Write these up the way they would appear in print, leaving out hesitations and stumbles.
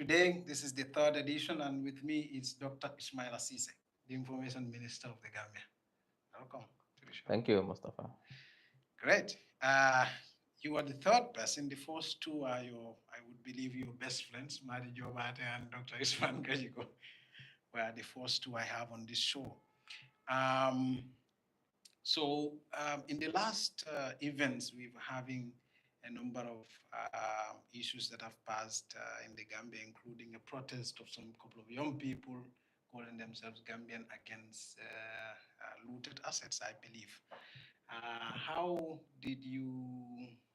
Today, this is the third edition, and with me is Dr. Ismaila Ceesay, the Information Minister of the Gambia. Welcome to the show. Thank you, Mustapha. Great. You are the third person. The first two are I would believe, your best friends, Madi Jobate and Dr. Isman Gajiko, were the first two I have on this show. Um, in the last events, we've having a number of issues that have passed in the Gambia, including a protest of some couple of young people calling themselves Gambian Against Looted Assets, I believe. How did you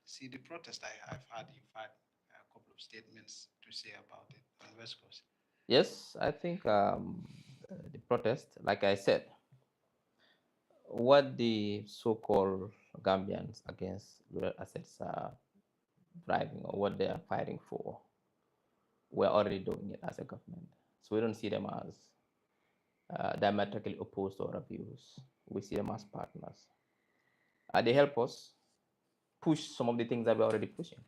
see the protest? You've had a couple of statements to say about it on West Coast. Yes, I think the protest, like I said, what the so-called Gambians against looted assets are driving or what they are fighting for, we're already doing it as a government. So we don't see them as diametrically opposed to our views. We see them as partners. They help us push some of the things that we're already pushing.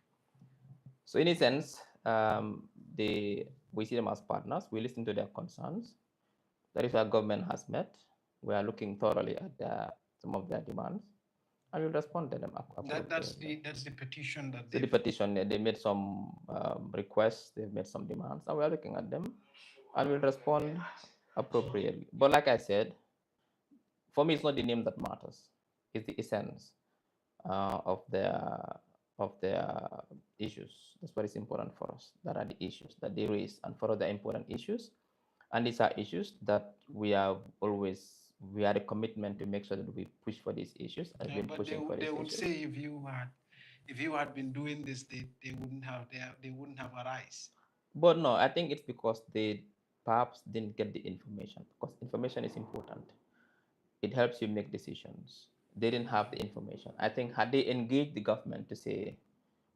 So in a sense, we see them as partners. We listen to their concerns. That is what government has met. We are looking thoroughly at some of their demands, and we'll respond to them. That's the petition that the petition. They made some requests. They've made some demands, and we are looking at them, and we'll respond appropriately. But like I said, for me, it's not the name that matters. It's the essence of their issues. That's what is important for us. That are the issues that they raise, and for us, they're important issues. And these are issues that we are a commitment to make sure that we push for these issues. And yeah, but they would say if you had been doing this, they wouldn't have arise. But no, I think it's because they perhaps didn't get the information, because information is important. It helps you make decisions. They didn't have the information. I think had they engaged the government to say,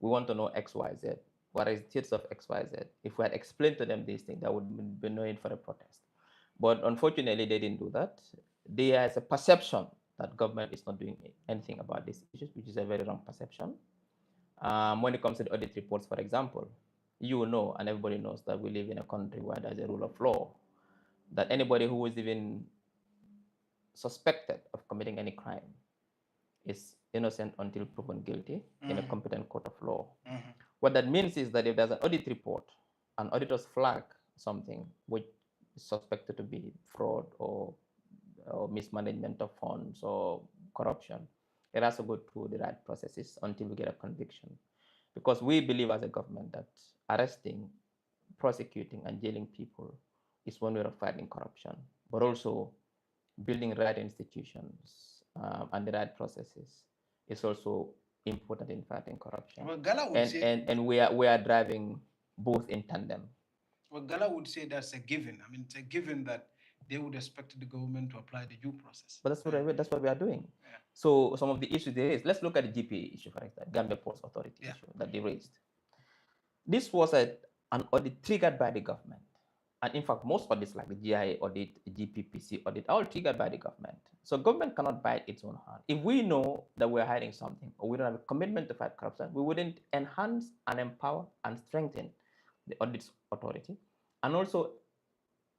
we want to know X, Y, Z, what is the status of X, Y, Z? If we had explained to them these things, there would be no need for a protest. But unfortunately, they didn't do that. There is a perception that government is not doing anything about these issues, which is a very wrong perception. When it comes to the audit reports, for example, you know, and everybody knows that we live in a country where there's a rule of law, that anybody who is even suspected of committing any crime is innocent until proven guilty in a competent court of law. What that means is that if there's an audit report and auditors flag something which is suspected to be fraud or mismanagement of funds or corruption, it has to go through the right processes until we get a conviction. Because we believe as a government that arresting, prosecuting, and jailing people is one way of fighting corruption, but also building the right institutions and the right processes is also important in fighting corruption. Well, GALA would say, and we are driving both in tandem. Well, GALA would say that's a given. I mean, it's a given that they would expect the government to apply the due process. But that's what we are doing. Yeah. So some of the issues they raised, let's look at the GPA issue, for example, Gambia Ports Authority issue that they raised. This was an audit triggered by the government. And in fact, most audits like the GIA audit, the GPPC audit, are all triggered by the government. So government cannot bite its own hand. If we know that we're hiding something or we don't have a commitment to fight corruption, we wouldn't enhance and empower and strengthen the audit authority. And also,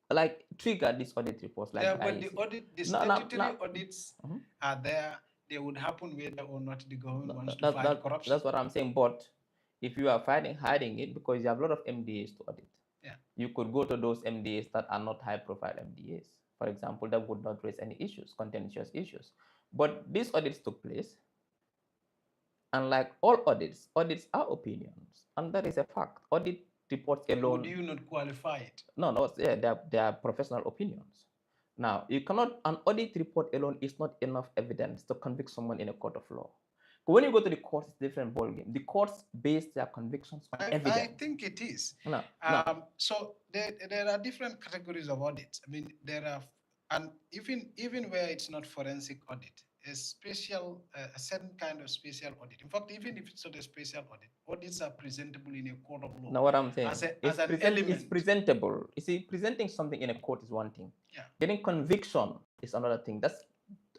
like, trigger these audit reports. Like but the statutory audits are there. They would happen whether or not the government wants to fight corruption. That's what I'm saying. But if you are hiding it because you have a lot of MDAs to audit, you could go to those MDAs that are not high-profile MDAs, for example, that would not raise any issues, contentious issues. But these audits took place, and like all audits are opinions, and that is a fact. Audit reports alone. Would you not qualify it? No, they are professional opinions. Now, an audit report alone is not enough evidence to convict someone in a court of law. When you go to the courts, it's a different ballgame. The courts base their convictions on evidence. I think it is. No. So there are different categories of audits. I mean, there are, and even where it's not forensic audit, a certain kind of special audit. In fact, even if it's not a special audit, audits are presentable in a court of law. Now, what I'm saying it's presentable. You see, presenting something in a court is one thing. Yeah. Getting conviction is another thing. That's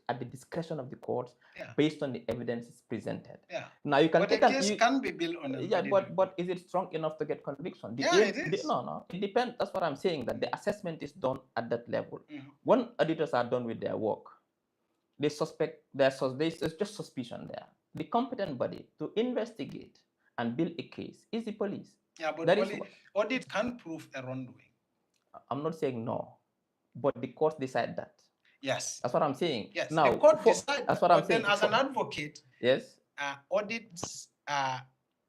at the discretion of the courts Yeah. based on the evidence presented. Yeah. Now you can But take a case can be built on a yeah, valid but report. is it strong enough to get conviction? Yeah, it is. No, it depends. That's what I'm saying. That the assessment is done at that level. Mhm. When auditors are done with their work, they suspect there's just suspicion there. The competent body to investigate and build a case is the police. Yeah, but That is audit can prove a wrongdoing. I'm not saying no, but the courts decide that. Yes. That's what I'm saying. Yes. Now, the court decides. that's what But I'm saying. then, as an advocate, yes,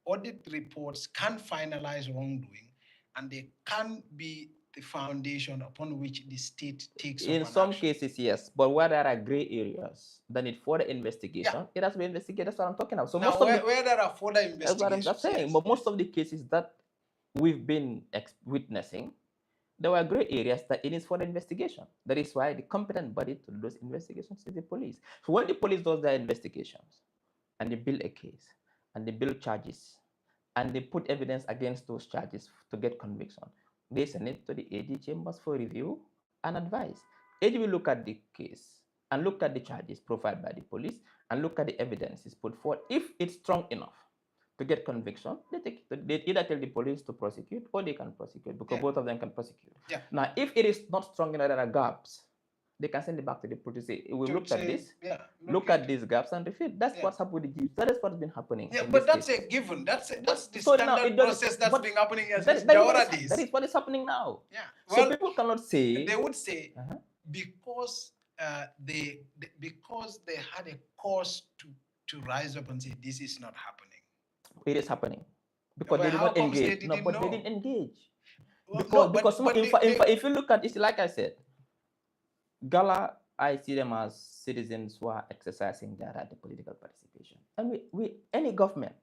audit reports can finalize wrongdoing, and they can be the foundation upon which the state takes up in an some action. cases, yes, but where there are gray areas that need further investigation, it has to be investigated. That's what I'm talking about. So Now, most of where there are further that's what investigations, I'm saying. But most of the cases that we've been witnessing, there were gray areas that it is for the investigation. That is why the competent body to do those investigations is the police. So when the police does their investigations and they build a case and they build charges and they put evidence against those charges to get conviction, they send it to the AG chambers for review and advice. AG will look at the case and look at the charges profiled by the police and look at the evidence is put forward. If it's strong enough to get conviction, they either tell the police to prosecute or they can prosecute because both of them can prosecute. Yeah. Now, if it is not strong enough, there are gaps, they can send it back to the police. Say, we looked at this, look at these gaps and refute. That's what's happened with the Jeeps. That is what's been happening. Yeah, but that's a given. That's the standard process that's been happening as days. That is what is happening now. Yeah. Well, so people cannot say. They would say because because they had a cause to rise up and say this is not happening. It is happening because they did not engage. They didn't engage. Well, because if you look at it, like I said, GALA, I see them as citizens who are exercising their right to political participation. And any government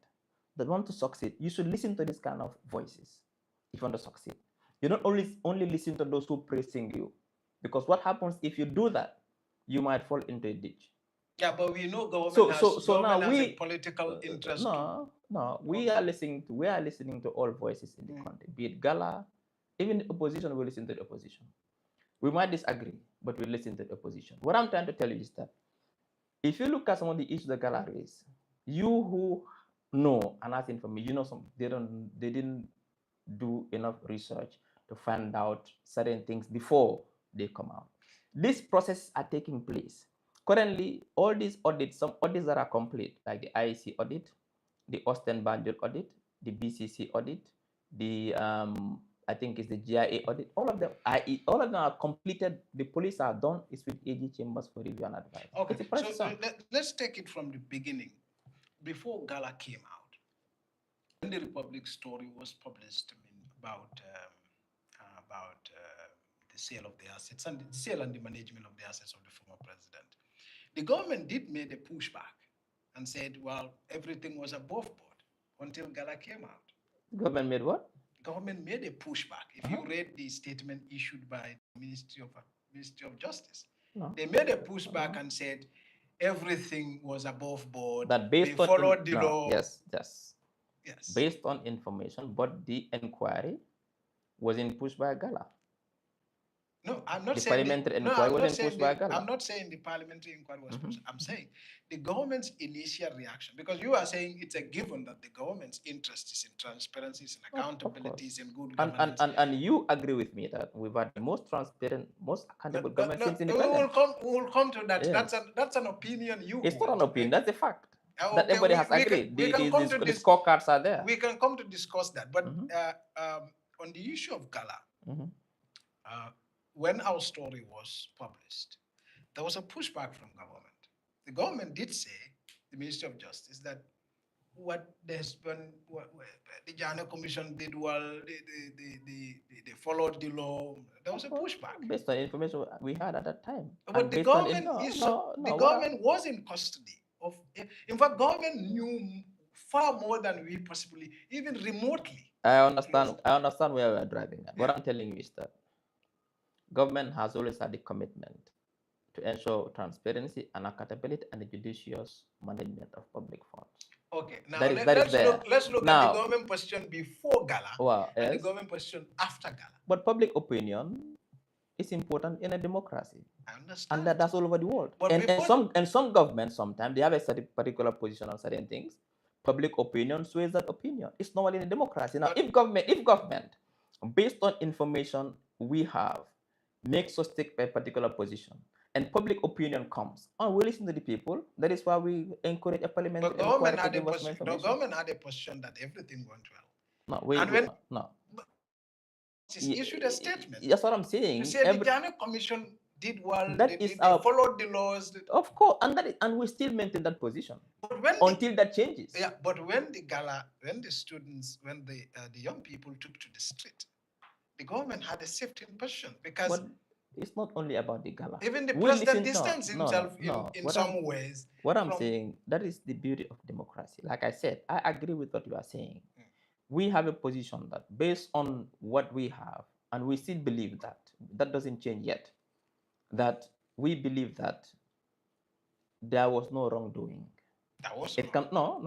that want to succeed, you should listen to this kind of voices if you want to succeed. You don't only listen to those who praising you, because what happens if you do that, you might fall into a ditch. Yeah, but we know government has a political interest. We are listening to all voices in the country, be it GALA, even the opposition will listen to the opposition. We might disagree, but we listen to the opposition. What I'm trying to tell you is that if you look at some of the issues the GALA raise, you who know and has information, you know they didn't do enough research to find out certain things before they come out. These processes are taking place. Currently, all these audits, some audits that are complete, like the IEC audit, the Austin Banjul audit, the BCC audit, the I think it's the GIA audit. All of them are completed. The police are done. It's with AG chambers for review and advice. Okay, so let's take it from the beginning. Before GALA came out, when the Republic story was published, about the sale of the assets and the sale and the management of the assets of the former president, the government did make a pushback and said, well, everything was above board until GALA came out. Government made what? Government made a pushback. If you read the statement issued by the Ministry of Justice, they made a pushback and said everything was above board. That based they followed the law. Yes. Based on information, but the inquiry wasn't pushed by GALA. No, I'm not the saying parliamentary inquiry wasn't pushed by GALA. I'm not saying the parliamentary inquiry was pushed. I'm saying the government's initial reaction, because you are saying it's a given that the government's interest is in transparency, in accountability, in good governance. And you agree with me that we've had the most transparent, most accountable government since independence. We will come to that. Yes. That's an opinion you It's hold. not an opinion, that's a fact. That everybody has agreed. The scorecards are there. We can come to discuss that. But on the issue of GALA, when our story was published, there was a pushback from government. The government did say, the Ministry of Justice, that what the Jammeh Commission did well, they followed the law. There was a pushback. Based on information we had at that time. But the government government was in custody of. In fact, government knew far more than we possibly, even remotely. I understand where we are driving at. What I'm telling you is that government has always had the commitment to ensure transparency and accountability and the judicious management of public funds. Okay, now let's look at the government position before GALA and the government position after GALA. But public opinion is important in a democracy. I understand. And that's all over the world. But And some governments sometimes they have a certain particular position on certain things. Public opinion sways that opinion. It's normally in a democracy. Now, if government, based on information we have, makes us take a particular position, and public opinion comes, and we listen to the people. That is why we encourage a parliamentary inquiry to give us more information. The government had a position that everything went well. No, wait, no. Issued a statement. That's what I'm saying. You said the Jammeh Commission did well. They followed the laws. Of course, and we still maintain that position until that changes. Yeah, but when the GALA, when the students, when the young people took to the street, the government had a safety position because. But it's not only about the GALA. Even the president distanced himself in some ways. What I'm saying, that is the beauty of democracy. Like I said, I agree with what you are saying. We have a position that based on what we have, and we still believe that doesn't change yet, that we believe that there was no wrongdoing. That was it can no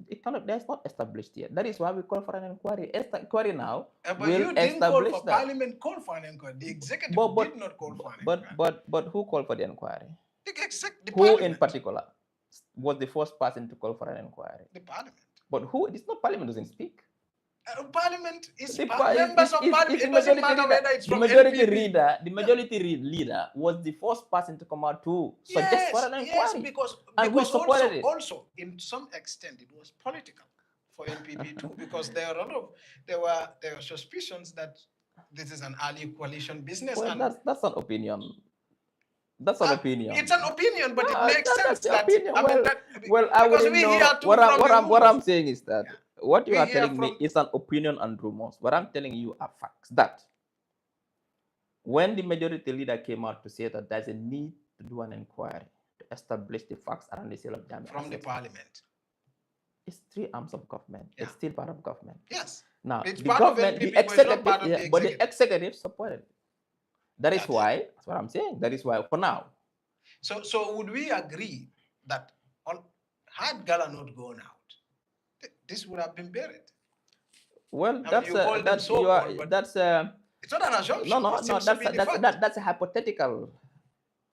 it cannot. That's not established yet. That is why we call for an inquiry. Inquiry now. But you didn't call for that. Parliament called for an inquiry. The executive did not call for an inquiry. But who called for the inquiry? The who in particular was the first person to call for an inquiry? The parliament. But who? It's not parliament doesn't speak. Parliament is members of parliament. It doesn't matter whether it's from the majority leader was the first person to come out to suggest for an inquiry. Yes, because we supported it. Also, in some extent, it was political for NPP too, because there were suspicions that this is an early coalition business. Well, that's an opinion. That's an opinion. It's an opinion, but it makes sense. That, opinion. I wouldn't know. What I'm saying is that. Yeah. What you are telling me is an opinion and rumors. What I'm telling you are facts. That when the majority leader came out to say that there's a need to do an inquiry to establish the facts around the sale of Jammeh from the parliament, it's three arms of government. Yeah. It's still part of government. Yes. Now the government, the executive, but the executive supported it. That is why. That's what I'm saying. That is why for now. So would we agree that had GALA not gone out, this would have been buried? Well, it's not an assumption. No. That's a hypothetical.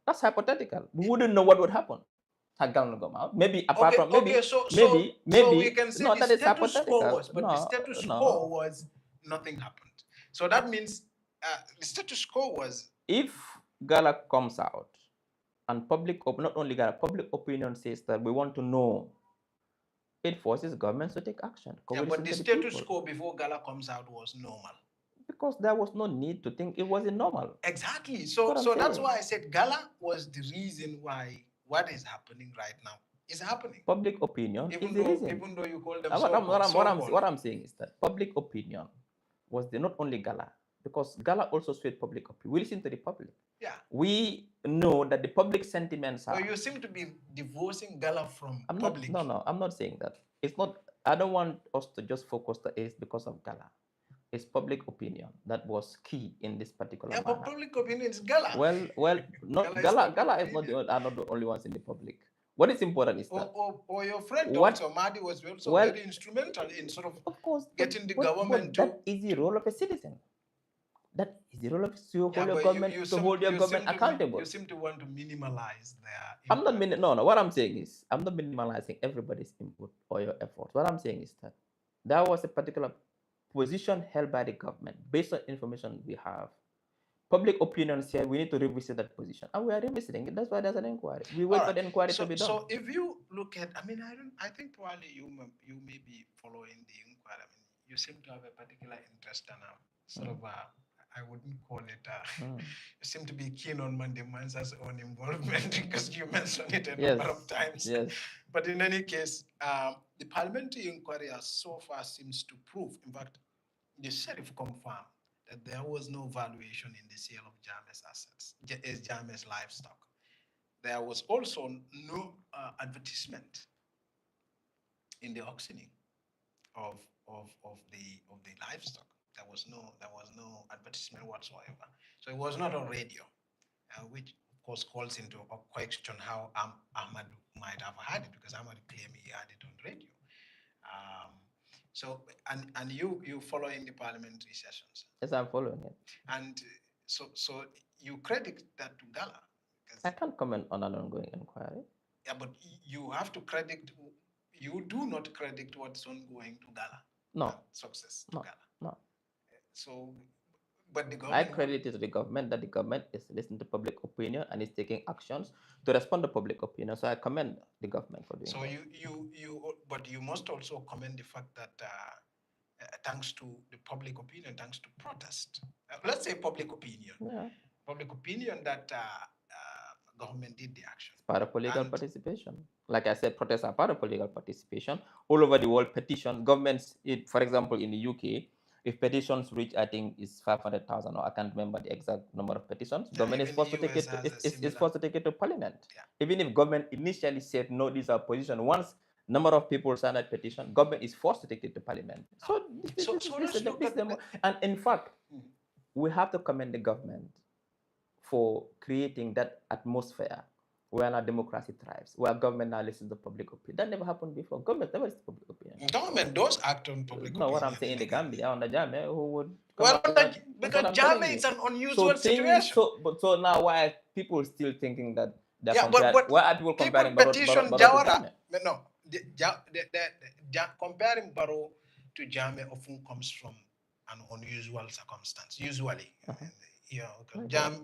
That's hypothetical. We wouldn't know what would happen had GALA not come out. Maybe apart from maybe. So we can say the status quo was, but the status quo was nothing happened. So that means the status quo was if GALA comes out and not only GALA, public opinion says that we want to know. It forces governments to take action. Yeah, but the status quo before GALA comes out was normal. Because there was no need to think it wasn't normal. Exactly. So that's why I said GALA was the reason why what is happening right now is happening. Public opinion is the reason. Even though you call them what I'm saying is that public opinion was not only GALA, because GALA also swayed public opinion. We listen to the public. Yeah. We know that the public sentiments are. So you seem to be divorcing GALA from public. No, I'm not saying that. It's not. I don't want us to just focus that it's because of GALA. It's public opinion that was key in this particular manner. But public opinion is GALA. Well, not GALA is not the only ones in the public. What is important is that. Or your friend Dr. Mahdi was also very instrumental in sort of course, getting the government to. That is the role of a citizen. That is the role of your government to hold your government accountable. You seem to want to minimalize their. I'm not no. What I'm saying is I'm not minimalizing everybody's input or your efforts. What I'm saying is that there was a particular position held by the government based on information we have. Public opinion said we need to revisit that position, and we are revisiting it. That's why there's an inquiry. We wait for the inquiry to be done. So if you look at, I think probably you may be following the inquiry. I mean, you seem to have a particular interest in sort of. I wouldn't call it. You seem to be keen on Monday Mansa's own involvement because you mentioned it a number of times. Yes. But in any case, the parliamentary inquiry so far seems to prove, in fact, the sheriff confirmed that there was no valuation in the sale of Jammeh's assets, Jammeh's livestock. There was also no advertisement in the auctioning of the livestock. There was no advertisement whatsoever. So it was not on radio, which of course calls into a question how Ahmad might have had it, because Ahmad claimed he had it on radio. So and you following the parliamentary sessions? Yes, I'm following it. And So you credit that to GALA. I can't comment on an ongoing inquiry. Yeah, but you have to credit. You do not credit what's ongoing to GALA. No. Success to No. GALA. No. So, but the I government. credit it to the government that the government is listening to public opinion and is taking actions to respond to public opinion. So I commend the government for doing So that. but you must also commend the fact that thanks to the public opinion, thanks to protest, let's say public opinion, that government did the action. It's part of political participation. Like I said, protests are part of political participation. All over the world, petitions, governments, for example, in the UK, if petitions reach, I think it's 500,000, or I can't remember the exact number of petitions, government is forced to take it. It's forced to take it to parliament. Yeah. Even if government initially said no, these are positions. Once number of people sign that petition, government is forced to take it to parliament. So and in fact, we have to commend the government for creating that atmosphere where our democracy thrives, where government now listens to public opinion. That never happened before. Government never listens to public opinion. Government does act on public opinion. No, what I'm saying in the Gambia, under Jammeh, who would because Jammeh is an unusual situation. So now why are people still thinking that why are people comparing petition Barrow to Jammeh? No, comparing Barrow to Jammeh often comes from an unusual circumstance. Usually,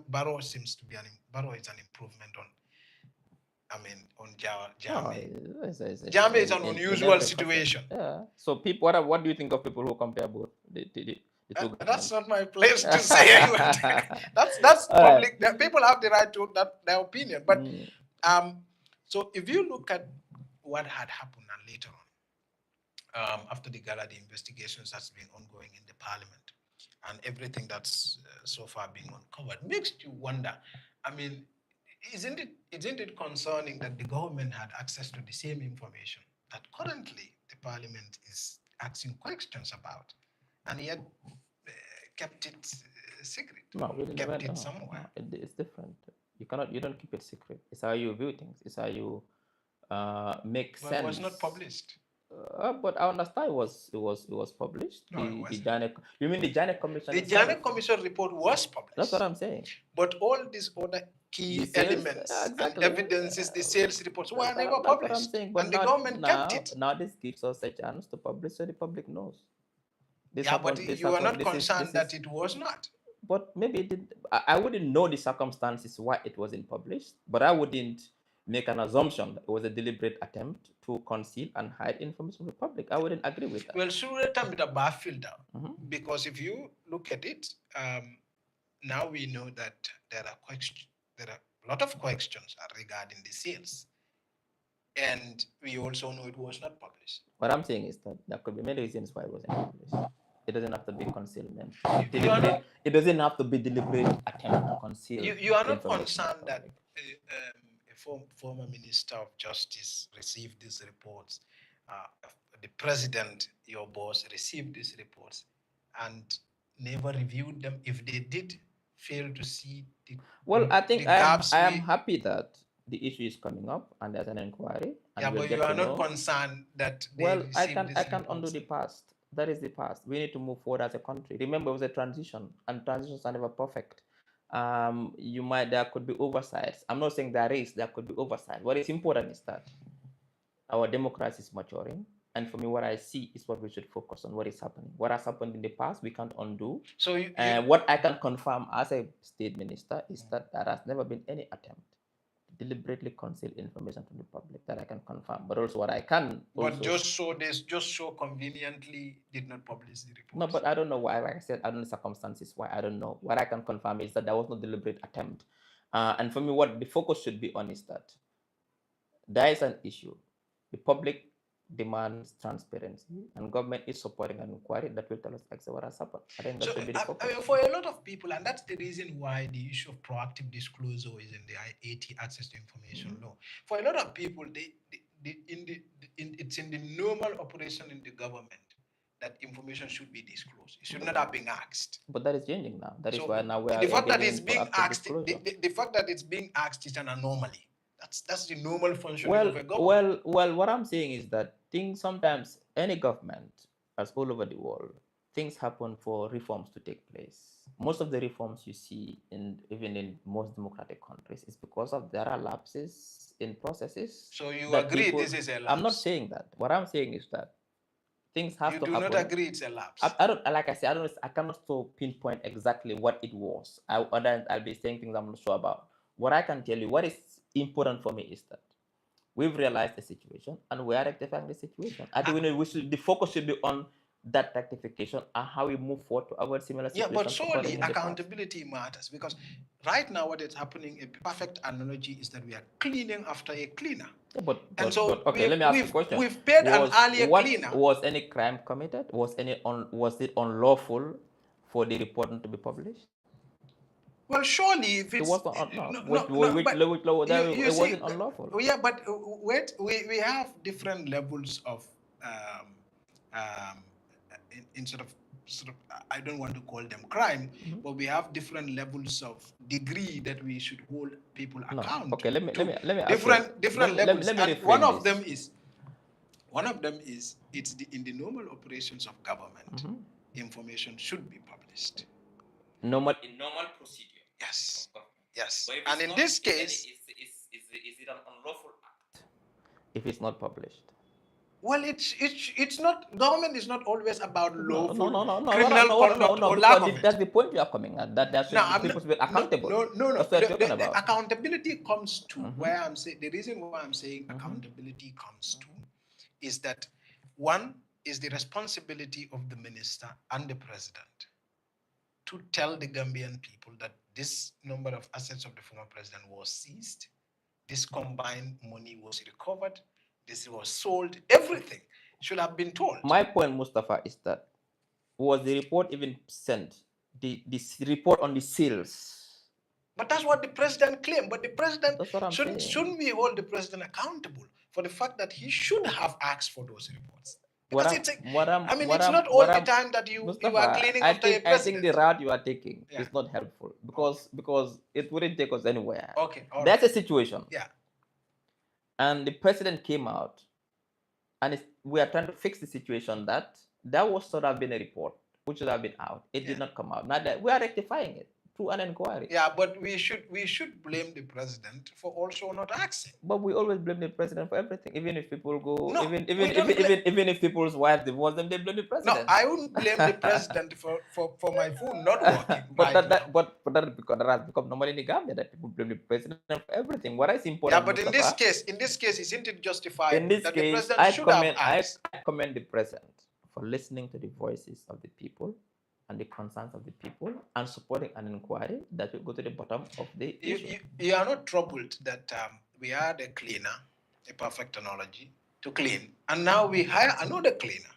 Barrow seems to be Barrow is an improvement on. On Jammeh. Jammeh is an unusual situation. Yeah. So people, what do you think of people who compare both the two? That's not my place to say. That's public. Right. People have the right to their opinion. But so if you look at what had happened and later on, after the GALA, the investigations that's been ongoing in the parliament, and everything that's so far being uncovered, makes you wonder. Isn't it concerning that the government had access to the same information that currently the parliament is asking questions about, and yet kept it secret? No, really kept it somewhere. No, it's different. You don't keep it secret. It's how you view things. It's how you make sense. It was not published. But I understand it was published. No, you mean the Jammeh Commission? The Jammeh Commission report was published. That's what I'm saying. But all these other key elements and evidences, the sales reports, were never published. That's what I'm saying. But and the government kept it. Now this gives us a chance to publish so the public knows. But you are not concerned that it was not. But maybe it did. I wouldn't know the circumstances why it wasn't published, but I wouldn't make an assumption that it was a deliberate attempt to conceal and hide information from the public. I wouldn't agree with that. Well, sure, because if you look at it, now we know that there are a lot of questions regarding the sales, and we also know it was not published. What I'm saying is that there could be many reasons why it wasn't published. It doesn't have to be concealment. It doesn't have to be deliberate attempt to conceal. You are not concerned that a former Minister of Justice received these reports. The president, your boss, received these reports and never reviewed them. If they did fail to see I think I am happy that the issue is coming up and there's an inquiry. And but you are not concerned that they I can undo the past. That is the past. We need to move forward as a country. Remember, it was a transition, and transitions are never perfect. There could be oversights. I'm not saying there could be oversight. What is important is that our democracy is maturing, and for me, what I see is what we should focus on. What is happening? What has happened in the past, we can't undo. So, what I can confirm as a state minister is that there has never been any attempt to deliberately conceal information from the public. That I can confirm. But also, what I can. But just so conveniently did not publish the report. No, but I don't know why. Like I said, I don't know circumstances why. I don't know. What I can confirm is that there was no deliberate attempt. And for me, what the focus should be on is that there is an issue. The public demands transparency, and government is supporting an inquiry that will tell us exactly what has happened. I think that should be the focus. For a lot of people, and that's the reason why the issue of proactive disclosure is in the AT, access to information law. For a lot of people, it's in the normal operation in the government that information should be disclosed. It should not have been asked. But that is changing now. That is why now we are. The fact that it's being asked, the fact that it's being asked is an anomaly. That's the normal function of a government. Well, what I'm saying is that things sometimes any government, as all over the world, things happen for reforms to take place. Most of the reforms you see even in most democratic countries is because of there are lapses in processes So you that agree people. this is a lapse? I'm not saying that. What I'm saying is that things have You to do happen. not agree it's a lapse? I don't, like I said, I cannot so pinpoint exactly what it was. I'll be saying things I'm not sure about. What I can tell you, what is important for me is that we've realized the situation and we are rectifying the situation. I think the focus should be on that rectification and how we move forward to avoid similar Yeah, situations. but surely accountability matters, because right now what is happening, a perfect analogy is that we are cleaning after a cleaner. Yeah, but okay, let me ask you a question. We've paid an earlier cleaner. Was any crime committed? Was it unlawful for the report to be published? Well, surely if It it's wasn't it wasn't unlawful. Yeah, but wait, we have different levels of in sort of I don't want to call them crime, but we have different levels of degree that we should hold people accountable. Okay, let me different levels. Let me one of them is it's in the normal operations of government. Information should be published. In normal procedure. Yes. Yes. And in this case, is it an unlawful act if it's not published? Well, it's not. Government is not always about lawful criminal conduct or lack of it. That's the point you are coming at. That people should be accountable. No. That's what you're talking about. The accountability comes to where I'm saying the reason why I'm saying accountability comes to is that one is the responsibility of the minister and the president to tell the Gambian people that this number of assets of the former president was seized, this combined money was recovered, this was sold, everything should have been told. My point, Mustapha, is that was the report even sent? This report on the sales. But that's what the president claimed. But the president shouldn't we hold the president accountable for the fact that he should have asked for those reports? Because it's not all the time that you are cleaning after a president. I think the route you are taking is not helpful because it wouldn't take us anywhere. Okay, that's a situation. Yeah. And the president came out, and we are trying to fix the situation that was sort of been a report which should have been out. It did not come out. Now that we are rectifying it through an inquiry. Yeah, but we should blame the president for also not acting. But we always blame the president for everything. Even if people go, even if people's wives divorce them, they blame the president. No, I wouldn't blame the president for my phone not working. but that has become normal in the Gambia, that people blame the president for everything. What is important? Yeah, but in this case, isn't it justified that the president should have asked? I commend the president for listening to the voices of the people and the concerns of the people and supporting an inquiry that will go to the bottom of the issue. You are not troubled that we had a cleaner, a perfect analogy, to clean, and now we hire another cleaner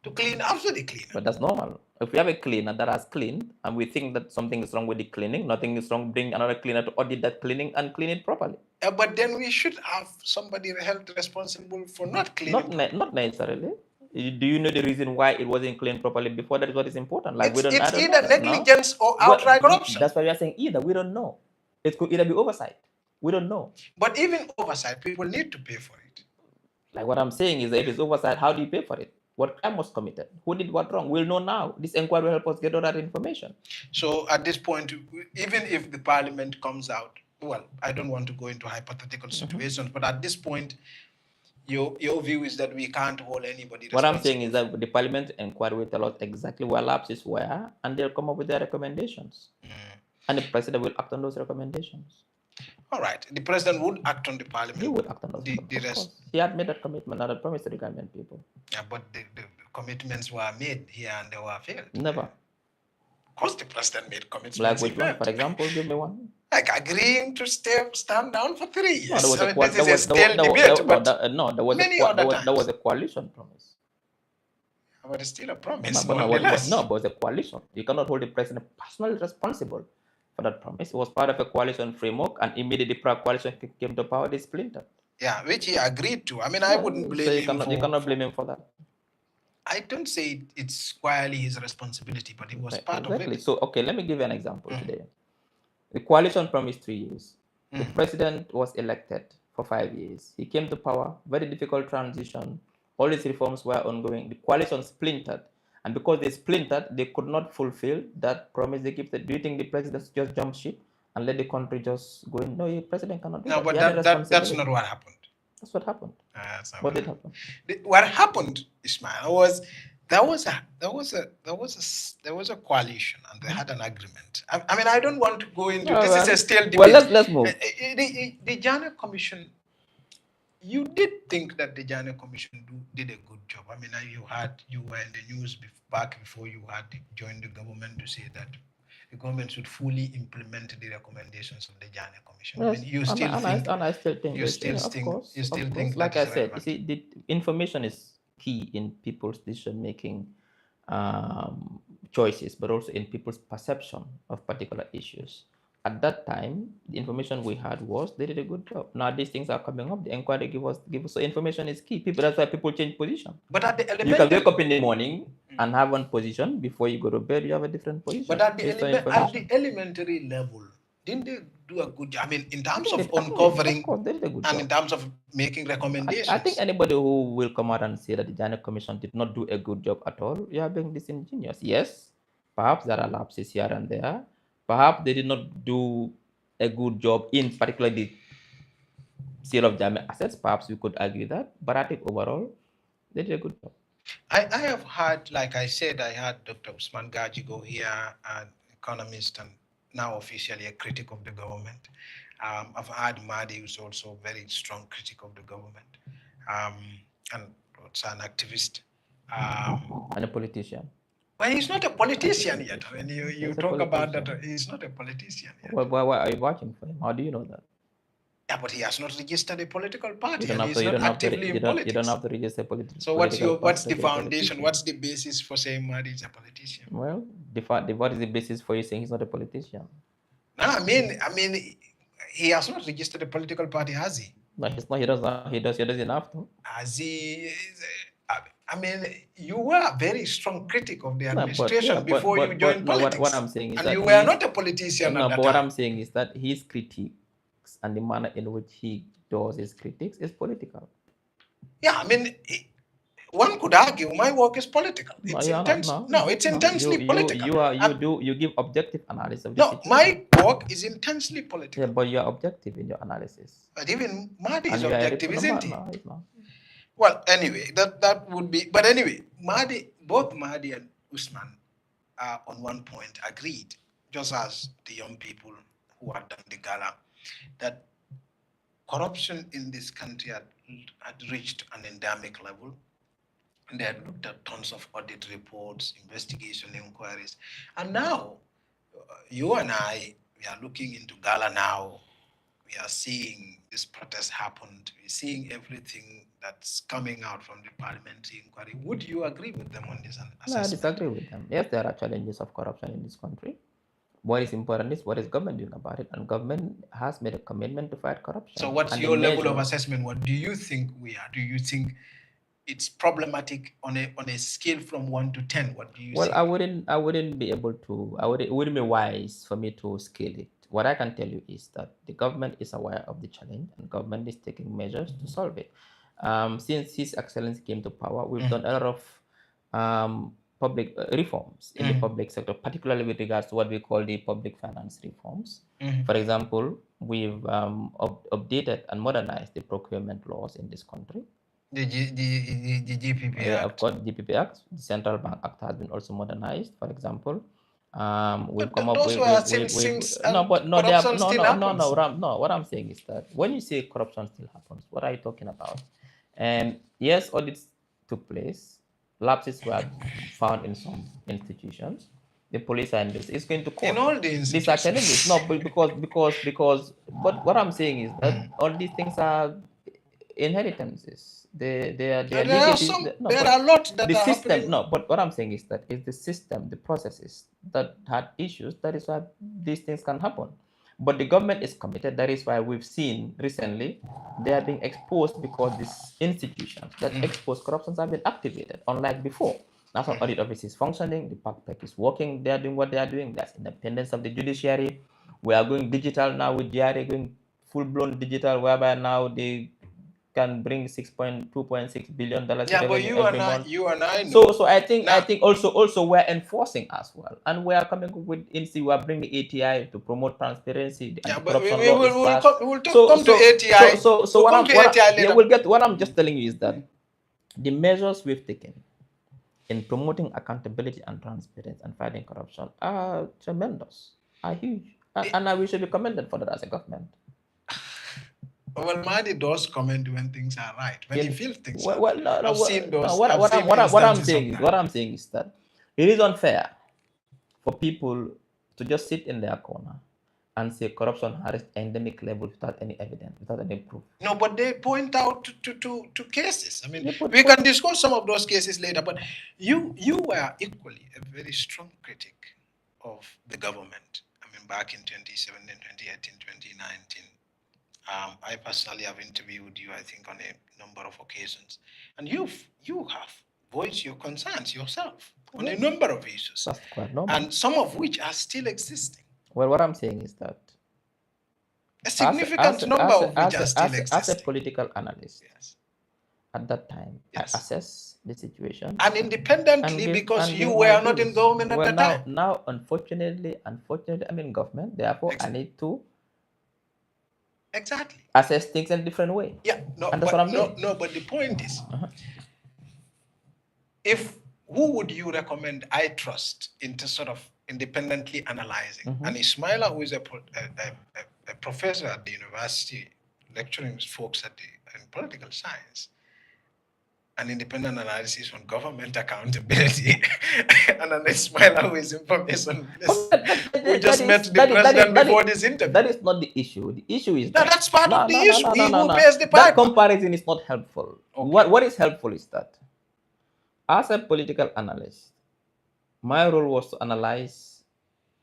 to clean after the cleaner. But that's normal. If we have a cleaner that has cleaned and we think that something is wrong with the cleaning, nothing is wrong, bring another cleaner to audit that cleaning and clean it properly. But then we should have somebody held responsible for not cleaning. Not necessarily. Do you know the reason why it wasn't cleaned properly before? That is what is important. Like it's either negligence or outright corruption. That's why we are saying either. We don't know. It could either be oversight. We don't know. But even oversight, people need to pay for it. Like what I'm saying is that if it's oversight, how do you pay for it? What crime was committed? Who did what wrong? We'll know now. This inquiry will help us get all that information. So at this point, even if the parliament comes out, well, I don't want to go into hypothetical situations, but at this point, your view is that we can't hold anybody responsible. What I'm saying is that the parliament inquiry will tell us exactly where lapses were, and they'll come up with their recommendations. And the president will act on those recommendations. All right. The president would act on the parliament. He would act on those. He had made that commitment and a promise to the Gambian people. Yeah, but the commitments were made here and they were failed. Never. Of course, the president made commitments. Like which one? For example, give me one. Like agreeing to stand down for 3 years. No, there was a coalition promise. But it's still a promise. But it was a coalition. You cannot hold the president personally responsible for that promise. It was part of a coalition framework, and immediately the coalition came to power, they splintered. Yeah, which he agreed to. I mean, I wouldn't blame him. You cannot blame him for that. I don't say it's squarely his responsibility, but it was part of it. So, okay, let me give you an example today. The coalition promised 3 years. The president was elected for 5 years. He came to power, very difficult transition. All these reforms were ongoing. The coalition splintered. And because they splintered, they could not fulfill that promise they keep. Do you think the president just jump ship and let the country just go in? No, the president cannot do No, that. but He had a that's responsibility. not what happened. That's what happened. That's not What did happen? What happened, Ismail, was there was a coalition and they had an agreement. I mean, I don't want to go into this. Is a still debate. Well, let's move. The Jammeh Commission. You did think that the Jammeh Commission did a good job. I mean, you were in the news back before you had joined the government to say that the government should fully implement the recommendations of the Jammeh Commission. Yes, I mean, you still think, I still think, you still think, of course, you still think, like that I is said, relevant. you see, the information is key in people's decision making choices, but also in people's perception of particular issues. At that time, the information we had was they did a good job. Now these things are coming up. The inquiry give us. So information is key. That's why people change position. But at the you can wake up in the morning and have one position. Before you go to bed, you have a different position. But at the elementary level, didn't they do a good job? I mean, in terms of uncovering, of course, they did a good and job. in terms of making recommendations. I think anybody who will come out and say that the Jammeh Commission did not do a good job at all, you are being disingenuous. Yes, perhaps there are lapses here and there. Perhaps they did not do a good job in particular the sale of Jammeh assets. Perhaps we could argue that. But I think overall, they did a good job. I have had, like I said, I had Dr. Usman Gajigo here, an economist and now officially a critic of the government. I've had Mahdi, who's also a very strong critic of the government, and also an activist. And a politician. Well, he's not a politician yet. When you talk about that, he's not a politician yet. Why are you watching for him? How do you know that? Yeah, but he has not registered a political party. You don't have to register a political. So what's the foundation? What's the basis for saying Mahdi is a politician? Well, what is the basis for you saying he's not a politician? No, I mean, he has not registered a political party, has he? No, he's not. He doesn't have to. Has he? I mean, you were a very strong critic of the administration before you joined politics. What I'm saying is and that you were not a politician. No, but what I'm saying is that his critiques and the manner in which he does his critiques is political. Yeah, I mean, one could argue my work is political. It's it's intensely political. You give objective analysis of the situation. My work is intensely political. Yeah, but you're objective in your analysis. But even Mahdi is objective, isn't he? No, he's not. Well, anyway, that would be. But anyway, both Mahdi and Usman are on one point agreed, just as the young people who had done the GALA, that corruption in this country had reached an endemic level. And they had looked at tons of audit reports, investigation inquiries. And now, you and I, we are looking into GALA now. We are seeing this protest happened. We're seeing everything that's coming out from the parliamentary inquiry. Would you agree with them on this assessment? No, I disagree with them. Yes, there are challenges of corruption in this country. What is important is what is government doing about it, and government has made a commitment to fight corruption. So what's your level of assessment? What do you think we are? Do you think it's problematic on a scale from 1 to 10? What do you think? Well, I wouldn't be able to, it wouldn't be wise for me to scale it. What I can tell you is that the government is aware of the challenge and government is taking measures to solve it. Since His Excellency came to power, we've done a lot of public reforms in the public sector, particularly with regards to what we call the public finance reforms. For example, we've updated and modernized the procurement laws in this country. The GPP Act. Of course, GPP Act. The Central Bank Act has been also modernized, for example. We've come up with what I'm saying is that when you say corruption still happens, what are you talking about? Yes, audits took place, lapses were found in some institutions. The police and this is going to court. In all the institutions. These are challenges. No, because but what I'm saying is that all these things are inheritances. There are a lot that the are system happening. No, but what I'm saying is that it's the system, the processes that had issues. That is why these things can happen. But the government is committed. That is why we've seen recently they are being exposed, because these institutions that expose corruptions have been activated, unlike before. National Audit Office is functioning, the PACPEC is working, they are doing what they are doing. That's independence of the judiciary. We are going digital now with GRA, going full-blown digital, whereby now the can bring $2.6 billion Yeah, but revenue every month. you and I know. So I think Now, also we're enforcing as well, and we are coming up with we are bringing ATI to promote transparency. The yeah, but anti-corruption law is passed. come to ATI. So We'll come to ATI yeah, later. we'll get. What I'm just telling you is that the measures we've taken in promoting accountability and transparency and fighting corruption are tremendous, are huge, and we should be commended for that as a government. Well, Mahdi does comment when things are right, when he feels things are well, right. I've seen those. What I'm saying is that it is unfair for people to just sit in their corner and say corruption has endemic level without any evidence, without any proof. No, but they point out to cases. I mean, we can discuss some of those cases later, but you were equally a very strong critic of the government. I mean, back in 2017, 2018, 2019. I personally have interviewed you, I think, on a number of occasions. And you have voiced your concerns yourself on a number of issues. That's quite normal. And some of which are still existing. Well, what I'm saying is that a significant number of which are still existing. As a political analyst, yes, at that time, yes, I assess the situation. And independently, because you were not in government at the time. Now, unfortunately, I'm in government. Therefore, I need to assess things in a different way. Yeah, and that's what I'm doing. No, but the point is, who would you recommend I trust into sort of independently analyzing? And Ismaila, who is a professor at the university, lecturing folks in political science, an independent analysis on government accountability, and an Ismaila who is information. We just met the president before this interview. That is not the issue. The issue is that's part of the issue. Who pays the piper? That comparison is not helpful. Okay. What is helpful is that as a political analyst, my role was to analyze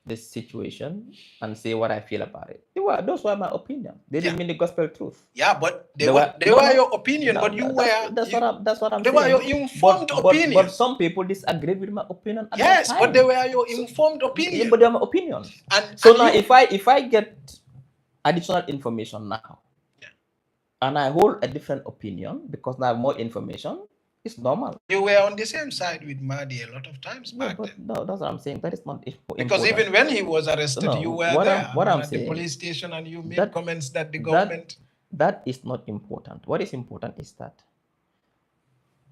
this situation and say what I feel about it. Those were my opinions. They didn't mean the gospel truth. Yeah, but they were your opinion, but you were... That's what I'm saying. They were your informed opinion. But some people disagreed with my opinion at yes, that time. but they were your informed opinion. Yeah, but they were my opinions. Now, if I get additional information now, and I hold a different opinion because I have more information, it's normal. You were on the same side with Mahdi a lot of times back then. No, that's what I'm saying. That is not important. Because even when he was arrested, you were there at the police station and you made comments that the government... That is not important. What is important is that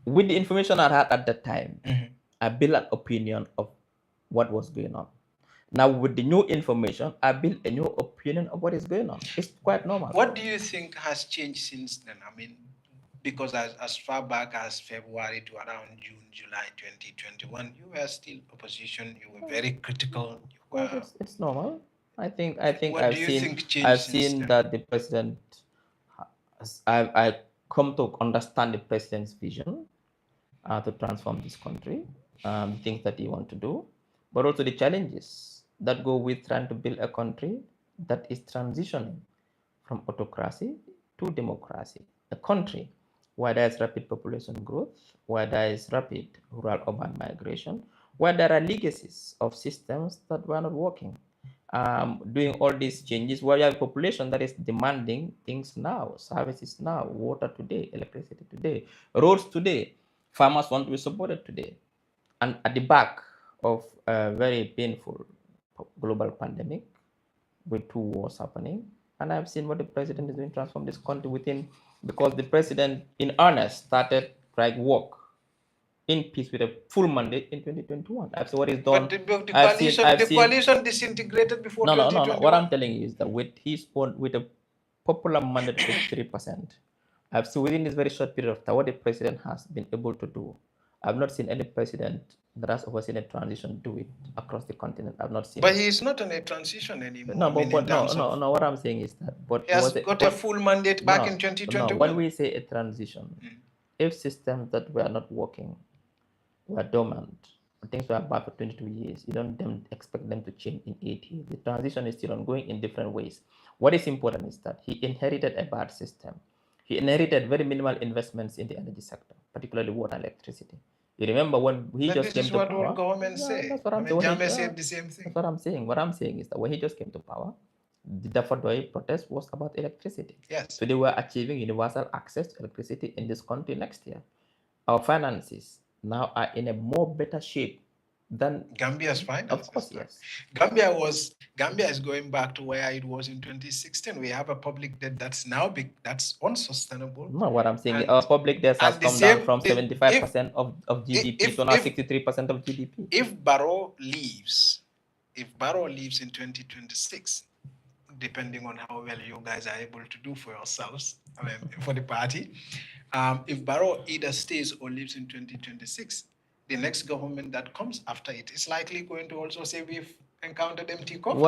with the information I had at that time, I built an opinion of what was going on. Now, with the new information, I built a new opinion of what is going on. It's quite normal. What do you think has changed since then? I mean, because as far back as February to around June, July 2021, you were still opposition. You were very critical. It's normal. I think I've seen that the president. I come to understand the president's vision to transform this country, the things that he wants to do, but also the challenges that go with trying to build a country that is transitioning from autocracy to democracy, a country where there is rapid population growth, where there is rapid rural-urban migration, where there are legacies of systems that were not working. Doing all these changes, where you have a population that is demanding things now, services now, water today, electricity today, roads today, farmers want to be supported today. And at the back of a very painful global pandemic with 2 wars happening, and I've seen what the president is doing to transform this country within, because the president in earnest started work in peace with a full mandate in 2021. I've seen what he's done. But the coalition disintegrated before 2021. No. What I'm telling you is that with a popular mandate of 3%, I've seen within this very short period of time what the president has been able to do. I've not seen any president that has overseen a transition do it across the continent. I've not seen. But he's not on a transition anymore. No, no. What I'm saying is that. He has got a full mandate back in 2021. No, when we say a transition, if systems that were not working were dormant, things were bad for 22 years, you don't expect them to change in 8 years. The transition is still ongoing in different ways. What is important is that he inherited a bad system. He inherited very minimal investments in the energy sector, particularly water and electricity. You remember when he just came to power? This is what all governments say. That's what I'm saying. Jammeh said the same thing. That's what I'm saying. What I'm saying is that when he just came to power, the Daffodil protest was about electricity. Yes. Today we're achieving universal access to electricity in this country next year. Our finances now are in a more better shape than Gambia's finances. of course, yes. Gambia is going back to where it was in 2016. We have a public debt that's now big, that's unsustainable. No, what I'm saying, And, our public debt has and the come down same, from the, 75% of GDP to now 63% of GDP. If Barrow leaves in 2026, depending on how well you guys are able to do for yourselves, I mean, for the party, if Barrow either stays or leaves in 2026, the next government that comes after it is likely going to also say we've encountered empty coffers.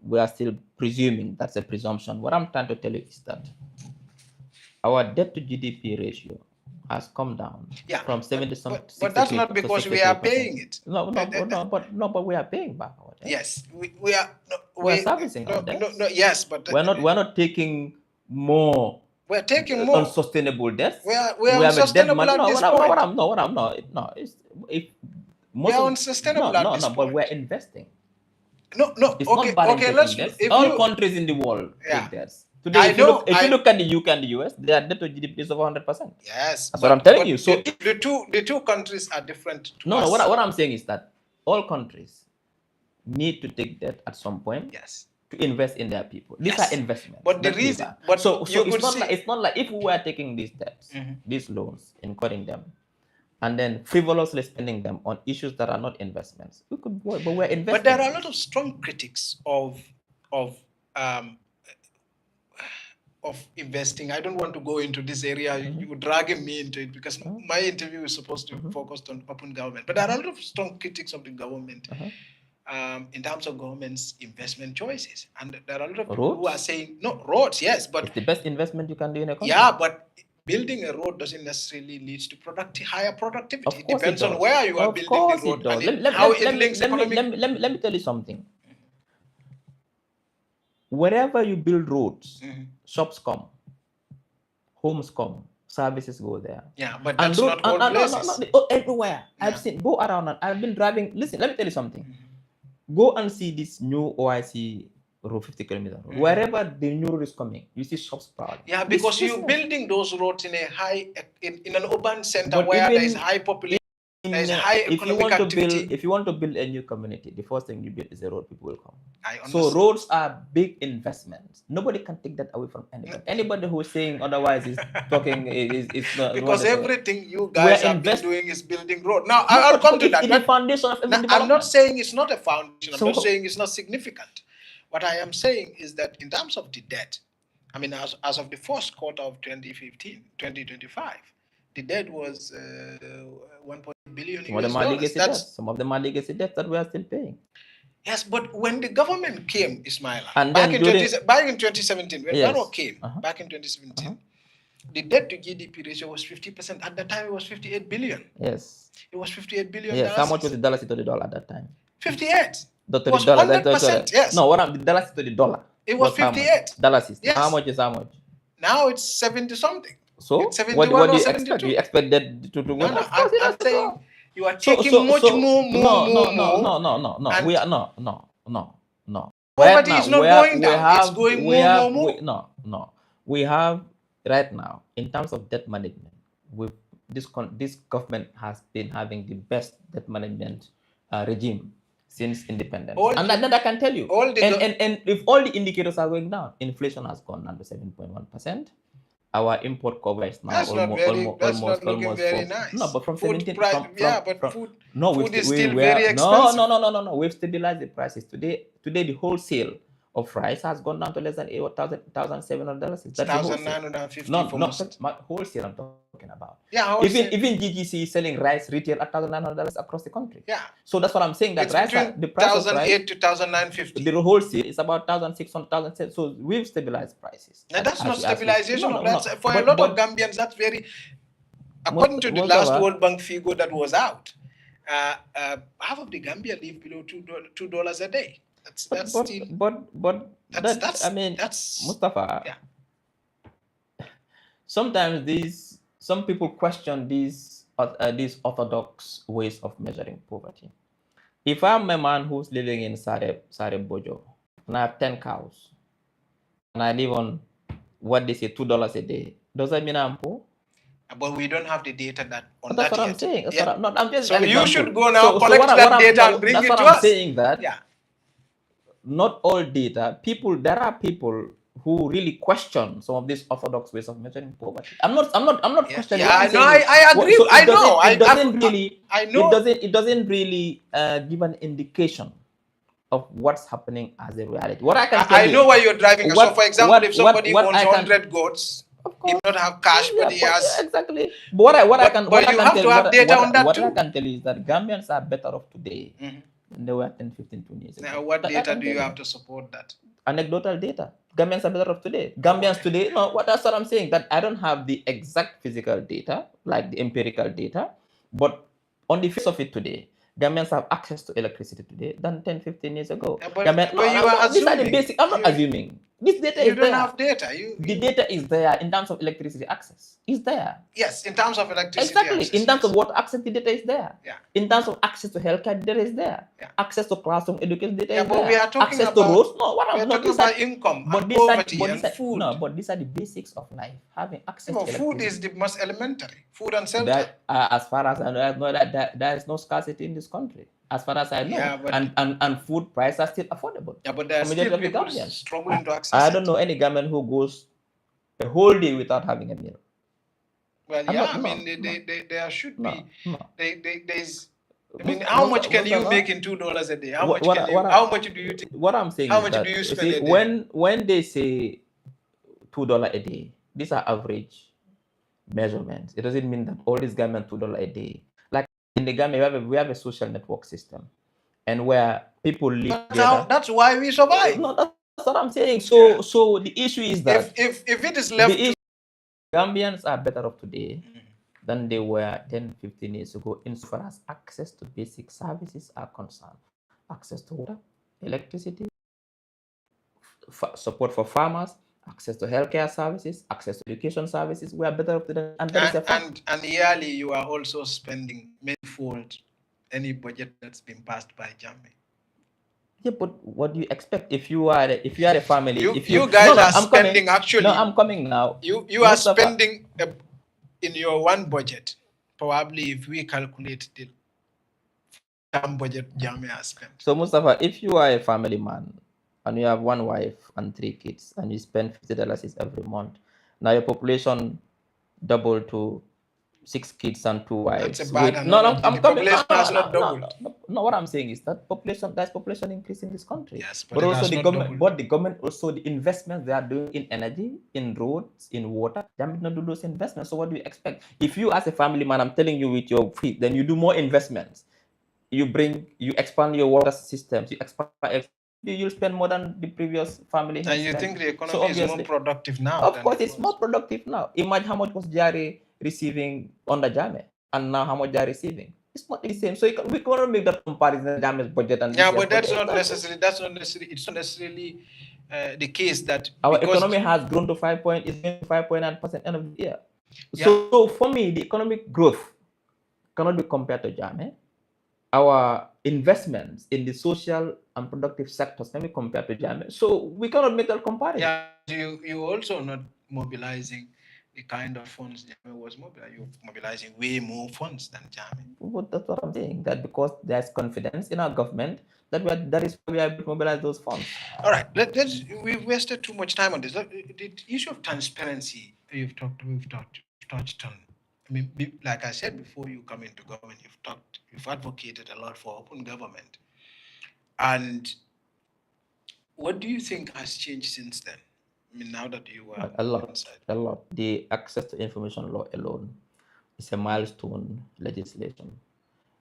We are still presuming. That's a presumption. What I'm trying to tell you is that our debt to GDP ratio has come down from 70 but that's not because we are paying it. But we are paying back our debt. Yes, we are. We're servicing our debt. Yes, but we're not taking more. We're taking more unsustainable debts. We are unsustainable at this point. We are unsustainable at this point. But we're investing. No. It's okay. Not okay. Let's. All countries in the world take debts. Today, if you look at the UK and the US, their debt to GDP is over 100%. Yes, that's what I'm telling you. So the two countries are different. What I'm saying is that all countries need to take debt at some point. Yes. To invest in their people. These are investments. But the reason, so it's not like if we were taking these debts, these loans, incurring them, and then frivolously spending them on issues that are not investments, we could, but we're investing. But there are a lot of strong critics of investing. I don't want to go into this area. You're dragging me into it because my interview is supposed to focus on open government. But there are a lot of strong critics of the government. In terms of government's investment choices. And there are a lot of people who are saying, no, roads, yes, but... It's the best investment you can do in a country. Yeah, but building a road doesn't necessarily lead to higher productivity. It depends on where you are building the road and how it links economic... Let me tell you something. Wherever you build roads, shops come, homes come, services go there. Yeah, but that's not all places. No, everywhere. I've seen, go around and I've been driving. Listen, let me tell you something. Go and see this new OIC road, 50 kilometer road. Wherever the new road is coming, you see shops proud. Yeah, because you're building those roads in an urban center where there is high population, there is high economic activity. If you want to build a new community, the first thing you build is a road, people will come. So roads are big investments. Nobody can take that away from anybody. Anybody who is saying otherwise is talking is not. Because everything you guys have been doing is building road. Now I'll come to that. It's the foundation of every I'm not saying it's not a foundation. I'm not saying it's not significant. What I am saying is that in terms of the debt, I mean, as of the first quarter of 2025, the debt was 1.8 billion US dollars. Some of them are legacy debts that we are still paying. Yes, but when the government came, Ismaila, back in 2017, when Barrow came, back in 2017, the debt to GDP ratio was 50%. At that time, it was 58 billion. Yes. It was 58 billion. Yes. How much was the dollar to the dollar at that time? 58. It was 100%. Yes. No, the dollar to the dollar. It was 58. Dollars is. Yes. How much is how much? Now it's 70 something. So what do you expect? You expect that to no, I'm saying you are taking much more. No. We are no. Poverty is not going down. It's going more. No. We have right now, in terms of debt management, this government has been having the best debt management regime since independence. And that I can tell you. And if all the indicators are going down, inflation has gone down to 7.1%. Our import cover is now almost very nice. No, but from food 17 food is still very expensive. No. We've stabilized the prices. Today the wholesale of rice has gone down to less than $1,700. $1,950. No, wholesale I'm talking about. Yeah, even GGC is selling rice retail at $1,900 across the country. Yeah. So that's what I'm saying. That rice, the price of rice, $1,800 to $1,950. The wholesale is about $1,600, $1,700. So we've stabilized prices. Now that's not stabilization. For a lot of Gambians, that's very. According to the last World Bank figure that was out, half of the Gambia live below $2 a day. That's Mustapha. Yeah. Sometimes some people question these orthodox ways of measuring poverty. If I'm a man who's living in Sare Bojo, and I have 10 cows, and I live on what they say $2 a day, does that mean I'm poor? But we don't have the data that on That's that what I'm yet. saying. That's Yeah. what I'm just So an you example. should go now, So collect that data and bring that's it what to I'm us. saying, that Yeah. not all data, there are people who really question some of these orthodox ways of measuring poverty. I'm not Yeah, questioning. yeah, What I'm no, saying is, I agree. so I know. it doesn't really, I know. it doesn't really give an indication of what's happening as a reality. What I can tell I you, know why you're driving. So, for example, if somebody what owns I can, 100 goats, of he course, may not have cash, yeah, but he has. exactly. But But you have to have data on that what too. I can tell you is that Gambians are better off today than they were 10, 15, 20 years ago. Now, what That I data can do tell you have to support that? Anecdotal data. Gambians are better off today. Gambians today, no, that's what I'm saying. That I don't have the exact physical data, like the empirical data, but on the face of it today, Gambians have access to electricity today than 10, 15 years ago. Yeah, but Gambian, you are these are the assuming. basic. I'm not assuming. This data You is don't there. have data. The data is there in terms of electricity access. It's there. Yes, in terms of electricity Exactly. access, In terms yes. of water access, the data is there. Yeah. In terms of access to healthcare, the data is there. Yeah. Access to classroom education, data is but there. we are talking Access about to roads. No, we are talking about income and poverty and food. No, but these are the basics of life. Having access to electricity. Food is the most elementary. Food and shelter. As far as I know, that there is no scarcity in this country. As far as I know, Yeah, but and food prices are still affordable. Yeah, but there are still people struggling to access I don't know any Gambian who goes a whole day without having a meal. Well, yeah, there should be. There's. I mean, how much can you make in $2 a day? How much do you think? What I'm saying is that, do you spend a day? when they say $2 a day, these are average measurements. It doesn't mean that all these Gambians $2 a day. Like in the Gambia, we have a social network system, and where people live together. That's why we survive. No, that's what I'm saying. So the issue is that if it is left, Gambians are better off today than they were 10, 15 years ago insofar as access to basic services are concerned. Access to water, electricity, support for farmers, access to healthcare services, access to education services. We are better off today, and that is a fact. And yearly, you are also spending manifold any budget that's been passed by Jammeh. Yeah, but what do you expect if you are a family? You guys are spending actually. No, I'm coming now. You are spending in your one budget. Probably if we calculate the budget Jammeh has spent. So Mustapha, if you are a family man and you have one wife and 3 kids and you spend $50 every month, now your population doubled to 6 kids and 2 wives. That's a bad analogy. I'm coming. No, what I'm saying is that there's population increase in this country. Yes, but also the government, also the investments they are doing in energy, in roads, in water, they are not do those investments. So what do you expect? If you as a family man, I'm telling you with your feet, then you do more investments. You expand your water systems, you expand, you'll spend more than the previous family. And you think the economy is more productive now? Of course, it's more productive now. Imagine how much was Jari receiving under Jammeh, and now how much they are receiving. It's not the same. So we cannot make that comparison. Jammeh's budget and but that's not necessarily. It's not necessarily the case that our economy has grown to 5.9% end of the year. So for me, the economic growth cannot be compared to Jammeh. Our investments in the social and productive sectors can be compared to Jammeh. So we cannot make that comparison. Yeah, you also not mobilizing the kind of funds Jammeh was mobilizing. You're mobilizing way more funds than Jammeh. Well, that's what I'm saying. That because there's confidence in our government that is why we are able to mobilize those funds. All right, we've wasted too much time on this. The issue of transparency we've touched on. I mean, like I said before you come into government, you've advocated a lot for open government. And what do you think has changed since then? I mean, now that you are a lot. The access to information law alone is a milestone legislation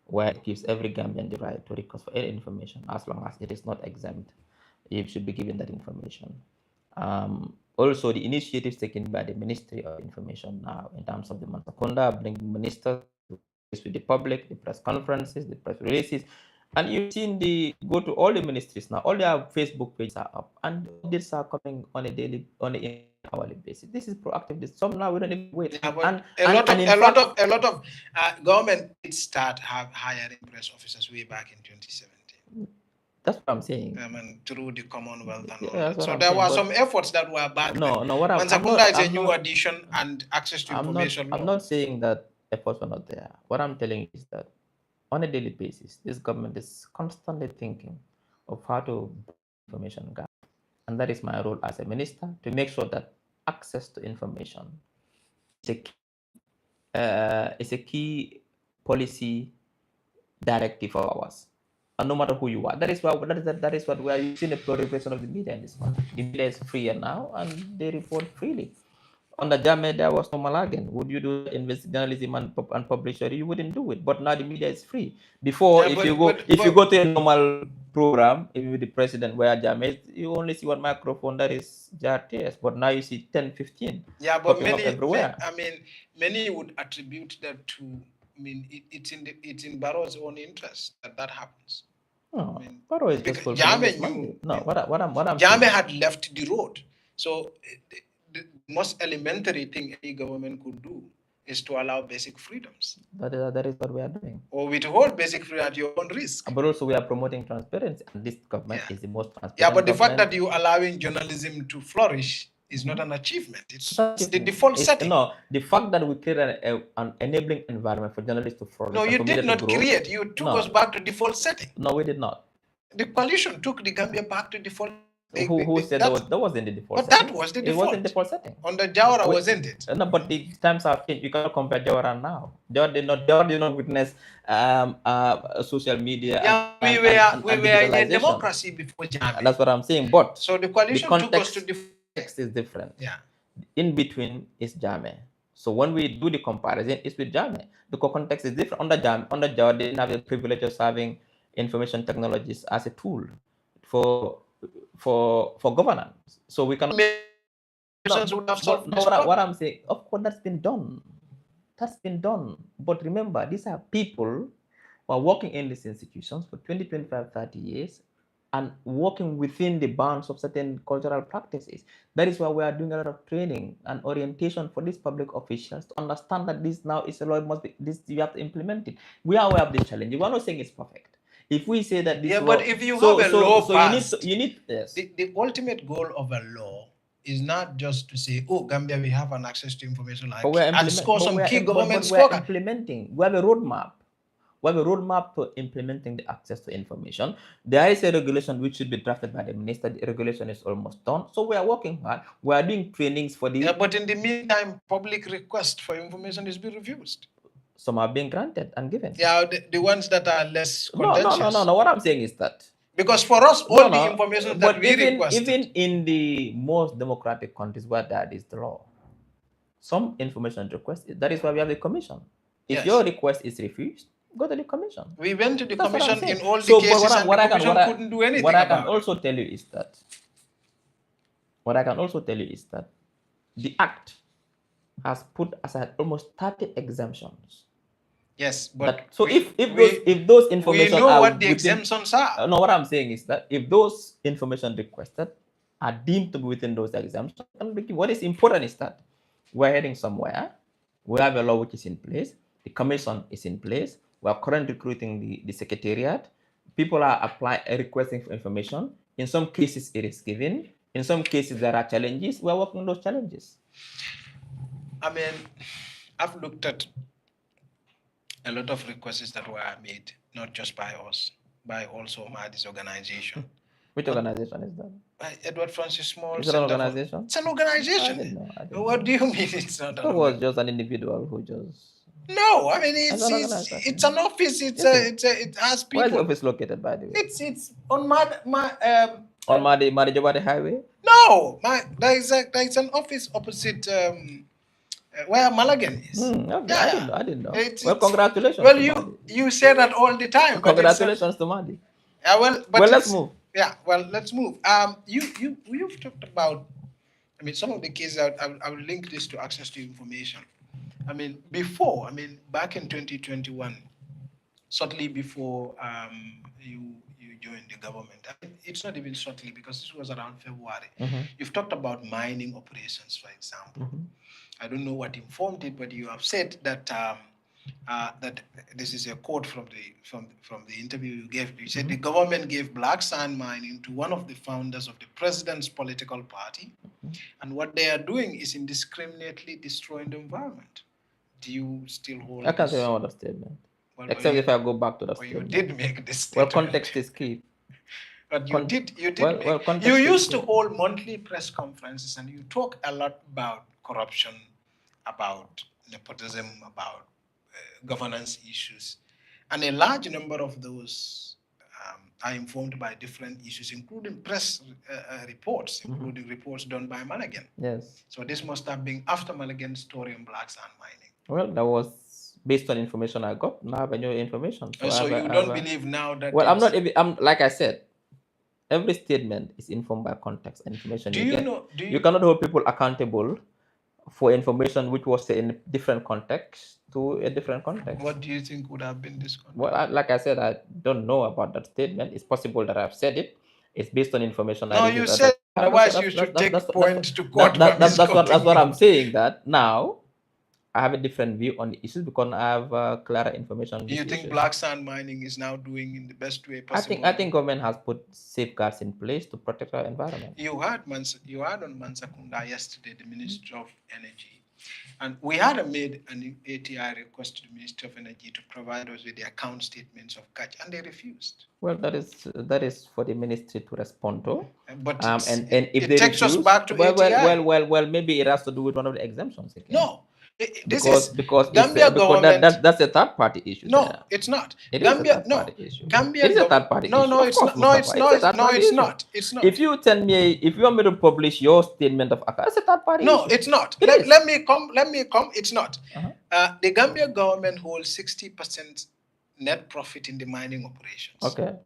where it gives every Gambian the right to request for any information as long as it is not exempt. You should be given that information. Also, the initiatives taken by the Ministry of Information now in terms of the Mansakonda, bringing ministers with the public, the press conferences, the press releases, And you've seen go to all the ministries now, all their Facebook pages are up, and updates are coming on an hourly basis. This is proactive. Some now we don't even wait. Yeah, but And in fact, a lot of government did start hiring press officers way back in 2017. That's what I'm saying. I mean, through the Commonwealth and all Yeah, that. So there were some efforts that were back then. No, what I'm Mansakunda is a I'm new not, addition and access to information I'm law. not saying that efforts were not there. What I'm telling you is that on a daily basis, this government is constantly thinking of how to bridge the information gap. And that is my role as a minister, to make sure that access to information is a key policy directive of ours. And no matter who you are, that is what we are using the proliferation of the media in this one. The media is freer now and they report freely. Under Jammeh, there was no Malagan. Would you do journalism and publish, or you wouldn't do it? But now the media is free. Before, Yeah, if you go to a normal program, if with the president where Jammeh, you only see one microphone that is JRTS. But now you see 10, 15. Yeah, but everywhere. Many would attribute that to. I mean, it's in Barrow's own interest that happens. No, Barrow is just Jammeh knew. No, what I'm Jammeh had left the road, so the most elementary thing any government could do is to allow basic freedoms. That is what we are doing. Or withhold basic freedom at your own risk. But also we are promoting transparency, and this government is the most transparent. Yeah, but the fact that you're allowing journalism to flourish is not an achievement. It's the default setting. No, the fact that we created an enabling environment for journalists to flourish. No, you did not create. You took us back to default setting. No, we did not. The coalition took the Gambia back to default. Who said that wasn't the default setting? But that was the default. It wasn't the default setting. Under Jawara, wasn't it? No, but the times have changed. You cannot compare Jawara now. Jawara did not witness social media. Yeah, we were in a democracy before Jammeh. That's what I'm saying. But so the coalition took us to the context is different. Yeah. In between is Jammeh. So when we do the comparison, it's with Jammeh. The context is different. Under Jawara, they didn't have the privilege of having information technologies as a tool for governance. So we can. What I'm saying, of course, that's been done. That's been done. But remember, these are people who are working in these institutions for 20, 25, 30 years and working within the bounds of certain cultural practices. That is why we are doing a lot of training and orientation for these public officials to understand that this now is a law, you have to implement it. We are aware of the challenge. We are not saying it's perfect. If we say that this but if you have a law passed, you need yes. The ultimate goal of a law is not just to say, oh, Gambia, we have an access to information and score some key government score. We're implementing. We have a roadmap. We have a roadmap to implementing the access to information. There is a regulation which should be drafted by the minister. The regulation is almost done. So we are working hard. We are doing trainings for the... Yeah, but in the meantime, public request for information is being refused. Some are being granted and given. Yeah, the ones that are less contentious. No. What I'm saying is that... Because for us, all the information that we requested... Even in the most democratic countries where that is the law, some information requested. That is why we have the commission. If your request is refused, go to the commission. We went to the commission in all the cases and the commission couldn't do anything What I can also tell you is that the Act has put aside almost 30 exemptions. Yes, but if those information we know what the exemptions are. No, what I'm saying is that if those information requested are deemed to be within those exemptions, what is important is that we're heading somewhere. We have a law which is in place. The commission is in place. We are currently recruiting the secretariat. People are requesting for information. In some cases, it is given. In some cases, there are challenges. We are working on those challenges. I mean, I've looked at a lot of requests that were made, not just by us, by also Mahdi's organization. Which organization is that? Edward Francis Small. Is it an organization? It's an organization. I didn't know. What do you mean it's not an organization? It was just an individual who just... No, I mean it's an office. It has people. Where is the office located, by the way? It's on on Mahdi Jawara Highway. No, there is an office opposite where Malagan is. Okay. Yeah. I didn't know. Well, congratulations. Well, you say that all the time. Congratulations to Mahdi. Yeah, well, let's move. Yeah, well, let's move. You've talked about. I mean, some of the cases. I will link this to access to information. I mean, back in 2021, shortly before you joined the government. I mean, it's not even shortly because this was around February. You've talked about mining operations, for example. I don't know what informed it, but you have said that that this is a quote from the interview you gave. You said the government gave black sand mining to one of the founders of the president's political party, and what they are doing is indiscriminately destroying the environment. Do you still hold? I can't remember the statement. Well, Except if I go back to the statement. statement. You did make this Well, statement. context is key. But you did context you used to hold monthly press conferences and you talk a lot about corruption, about nepotism, about governance issues. And a large number of those are informed by different issues, including press reports, including reports done by Mulligan. Yes. So this must have been after Mulligan's story on black sand mining. Well, that was based on information I got. Now I have new information. So you don't believe now that... Well, I'm not even... like I said, every statement is informed by context and information you get. You cannot hold people accountable for information which was in a different context to a different context. What do you think would have been this context? Well, like I said, I don't know about that statement. It's possible that I've said it. It's based on information I received. No, you said otherwise you should take point to court. That's what I'm saying, that now I have a different view on the issues because I have clearer information. Do you think black sand mining is now doing in the best way possible? I think government has put safeguards in place to protect our environment. You heard on Mansakunda yesterday, the Minister of Energy, and we had made an ATI request to the Ministry of Energy to provide us with the account statements of catch, and they refused. Well, that is for the ministry to respond to. But and if they takes refuse, us back to ATI. Well, maybe it has to do with one of the exemptions again. No. Because Gambia government, that's a third party issue. No, there. It's not. It Gambia, is a third party issue. Gambia it is a third party issue. No, it's not. No, it's not. No, it's not. It's not. If you want me to publish your statement of account, it's a third party issue. No, it's not. Let me come. It's not. The Gambia government holds 60% net profit in the mining operations.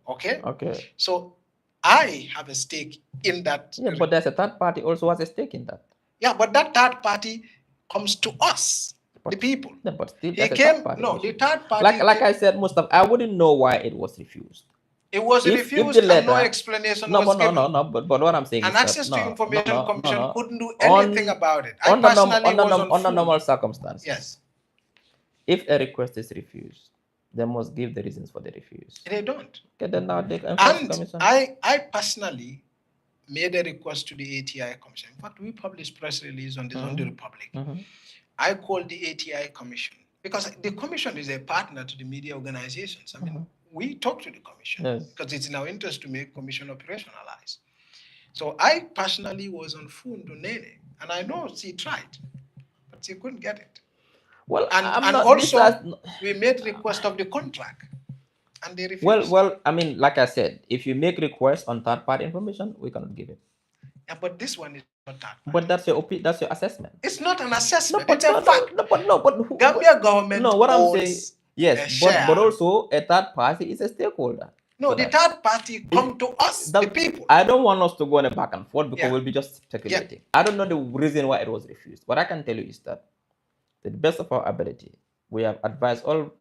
Okay. So I have a stake in that. Yeah, but there's a third party also has a stake in that. Yeah, but that third party comes to us, the people. Yeah, but still, the third party. Like I said, Mustapha, I wouldn't know why it was refused. It was refused and no explanation was given. No. But what I'm saying is that Access to Information Commission couldn't do anything about it. Under normal circumstances. Yes. If a request is refused, they must give the reasons for the refuse. They don't. Okay, then now they and I personally made a request to the ATI Commission. In fact, we published press release on this on the Republic. I called the ATI Commission because the Commission is a partner to the media organizations. I mean, we talk to the Commission because it's in our interest to make Commission operationalized. So I personally was on phone to Nene, and I know she tried, but she couldn't get it. Well, and also we made request of the contract. And they refuse. Well, I mean, like I said, if you make requests on third-party information, we cannot give it. Yeah, but this one is not third-party. But that's your assessment. It's not an assessment. It's a fact. But Gambia government. No, what I'm saying. Yes, but also a third party is a stakeholder. No, the third party come to us, the people. I don't want us to go on a back and forth because we'll be just speculating. I don't know the reason why it was refused. What I can tell you is that, to the best of our ability, we have advised all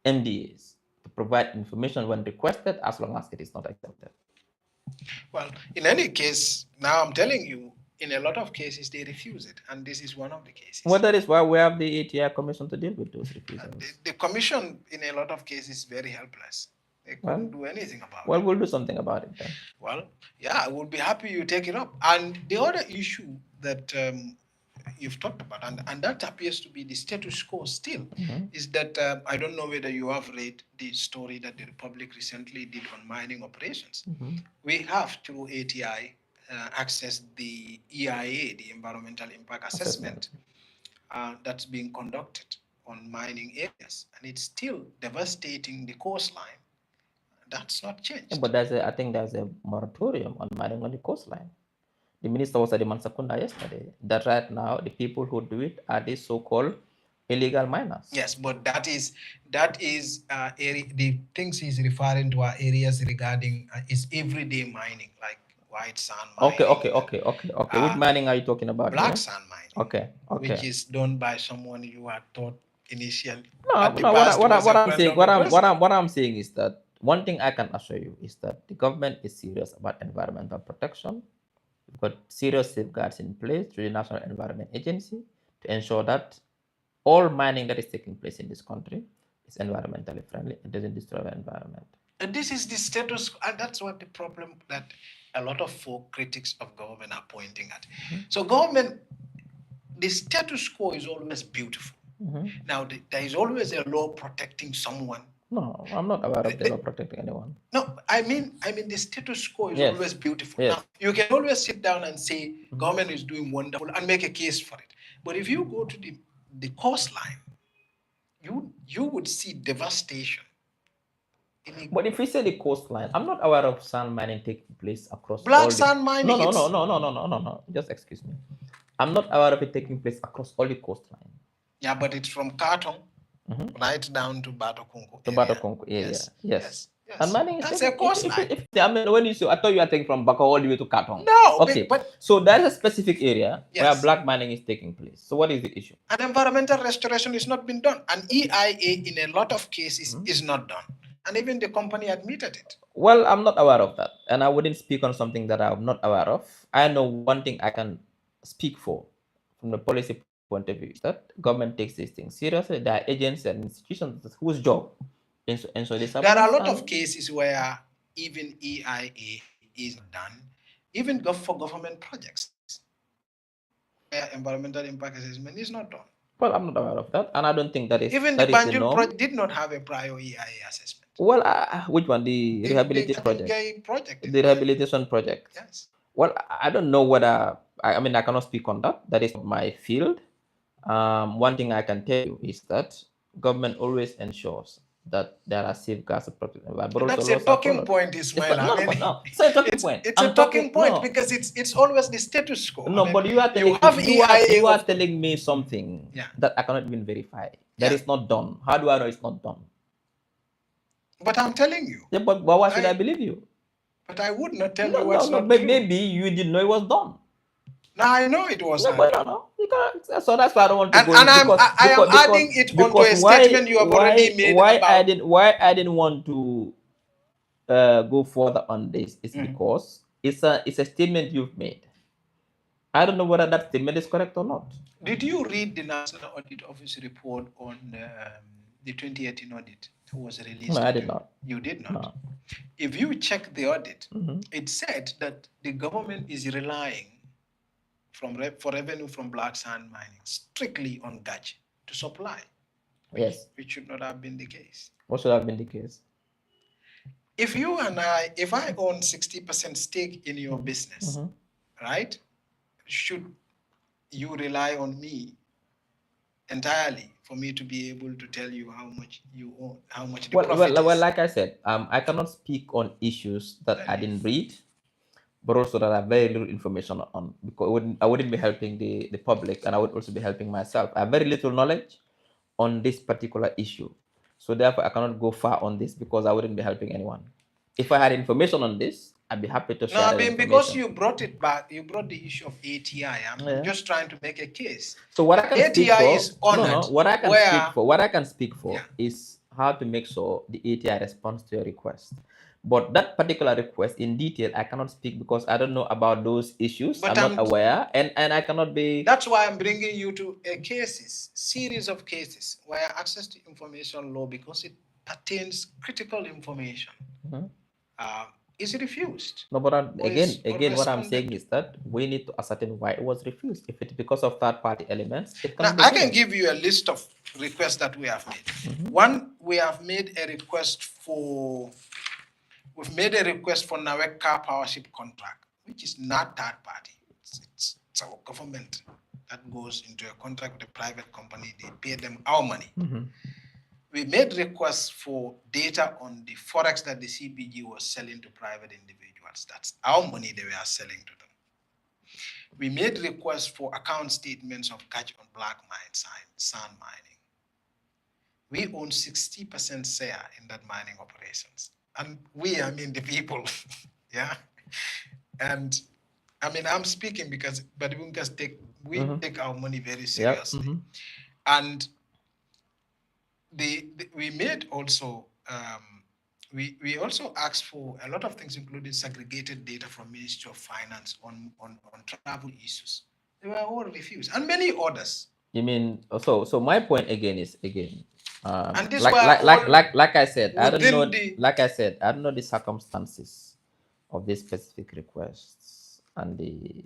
MDAs to provide information when requested, as long as it is not accepted. Well, in any case, now I'm telling you, in a lot of cases, they refuse it, and this is one of the cases. Well, that is why we have the ATI Commission to deal with those refusals. The Commission, in a lot of cases, is very helpless. They couldn't do anything about it. Well, we'll do something about it then. Well, yeah, I would be happy you take it up. And the other issue that you've talked about, and that appears to be the status quo still, is that I don't know whether you have read the story that the Republic recently did on mining operations. We have, through ATI, accessed the EIA, the Environmental Impact Assessment, that's being conducted on mining areas, and it's still devastating the coastline. That's not changed. Yeah, but I think there's a moratorium on mining on the coastline. The minister was at the Mansakunda yesterday, that right now the people who do it are the so-called illegal miners. Yes, but that is the things he's referring to are areas regarding is everyday mining, like white sand mining. Okay. Which mining are you talking about? Black sand mining. Okay. Which is done by someone you are thought initially. No, At the no. past, it was a I'm saying, well-known request. what I'm saying is that one thing I can assure you is that the government is serious about environmental protection. We've got serious safeguards in place through the National Environment Agency to ensure that all mining that is taking place in this country is environmentally friendly. It doesn't destroy the environment. And this is the status, and that's what the problem that a lot of folk critics of government are pointing at. So government, the status quo is always beautiful. Now, there is always a law protecting someone. No, I'm not aware of the law protecting anyone. No, I mean the status quo is Yes. always beautiful. Yes. Now, you can always sit down and say government is doing wonderful and make a case for it. But if you go to the coastline, you would see devastation. But if we say the coastline, I'm not aware of sand mining taking place across Black sand mining. No. Just excuse me. I'm not aware of it taking place across all the coastline. Yeah, but it's from Kartong right down to Batokunko. To Batokunko area. Yes. And mining that's a coastline. I mean, when you say, I thought you were taking from Bako all the way to Kartong. No. Okay. But so there's a specific area where Yes. black mining is taking place. So what is the issue? And environmental restoration is not been done. And EIA in a lot of cases is not done. And even the company admitted it. Well, I'm not aware of that. And I wouldn't speak on something that I'm not aware of. I know one thing I can speak for from the policy point of view is that government takes these things seriously. There are agencies and institutions whose job and so there are a lot of cases where even EIA is done, even for government projects, where environmental impact assessment is not done. Well, I'm not aware of that, and I don't think that is even that the Banjul project did not have a prior EIA assessment. Well, which one? The rehabilitation project. The rehabilitation project. Yes. Well, I don't know whether I mean I cannot speak on that. That is my field. One thing I can tell you is that government always ensures that there are safeguards to protect the environment. That's a talking point, Ismaila. No, it's a talking point. It's a talking point because it's always the status quo. No, but you are telling me something that I cannot even verify. That is not done. How do I know it's not done? But I'm telling you. Yeah, but why should I believe you? But I would not tell you what's not true. Maybe you didn't know it was done. No, I know it was. No, but no. So that's why I don't want to go. And I am adding it onto a statement you have already made. Why I didn't want to go further on this is because it's a statement you've made. I don't know whether that statement is correct or not. Did you read the National Audit Office report on the 2018 audit that was released? No, I did not. You did not? No. If you check the audit, it said that the government is relying for revenue from black sand mining strictly on GACH to supply. Yes. Which should not have been the case. What should have been the case? If I own 60% stake in your business, right? Should you rely on me entirely for me to be able to tell you how much you own, how much the profit is? Well, like I said, I cannot speak on issues that I didn't read, but also that I have very little information on, because I wouldn't be helping the public, and I would also be helping myself. I have very little knowledge on this particular issue. So therefore, I cannot go far on this because I wouldn't be helping anyone. If I had information on this, I'd be happy to share that information. Because you brought it back, you brought the issue of ATI. I'm just trying to make a case. So what I can ATI speak for, is honored. What I can speak for is how to make sure the ATI responds to your request. But that particular request in detail, I cannot speak because I don't know about those issues. But I'm not aware, and I cannot be. That's why I'm bringing you to a series of cases where access to information law, because it pertains critical information, is refused. No, but again, what I'm saying is that we need to ascertain why it was refused. If it's because of third-party elements, I can give you a list of requests that we have made. One, we have made a request for. We've made a request for NAWEC car powership contract, which is not third party. It's our government that goes into a contract with a private company. They pay them our money. We made requests for data on the forex that the CBG was selling to private individuals. That's our money they were selling to them. We made requests for account statements of catch on black sand mining. We own 60% share in that mining operations. And I mean the people, yeah. And I mean, I'm speaking but we take our money very seriously. And we made also we also asked for a lot of things, including segregated data from Ministry of Finance on travel issues. They were all refused, and many others. You mean so my point again is And these like were like like all like like I said, I don't know within the. like I said, I don't know the circumstances of these specific requests and the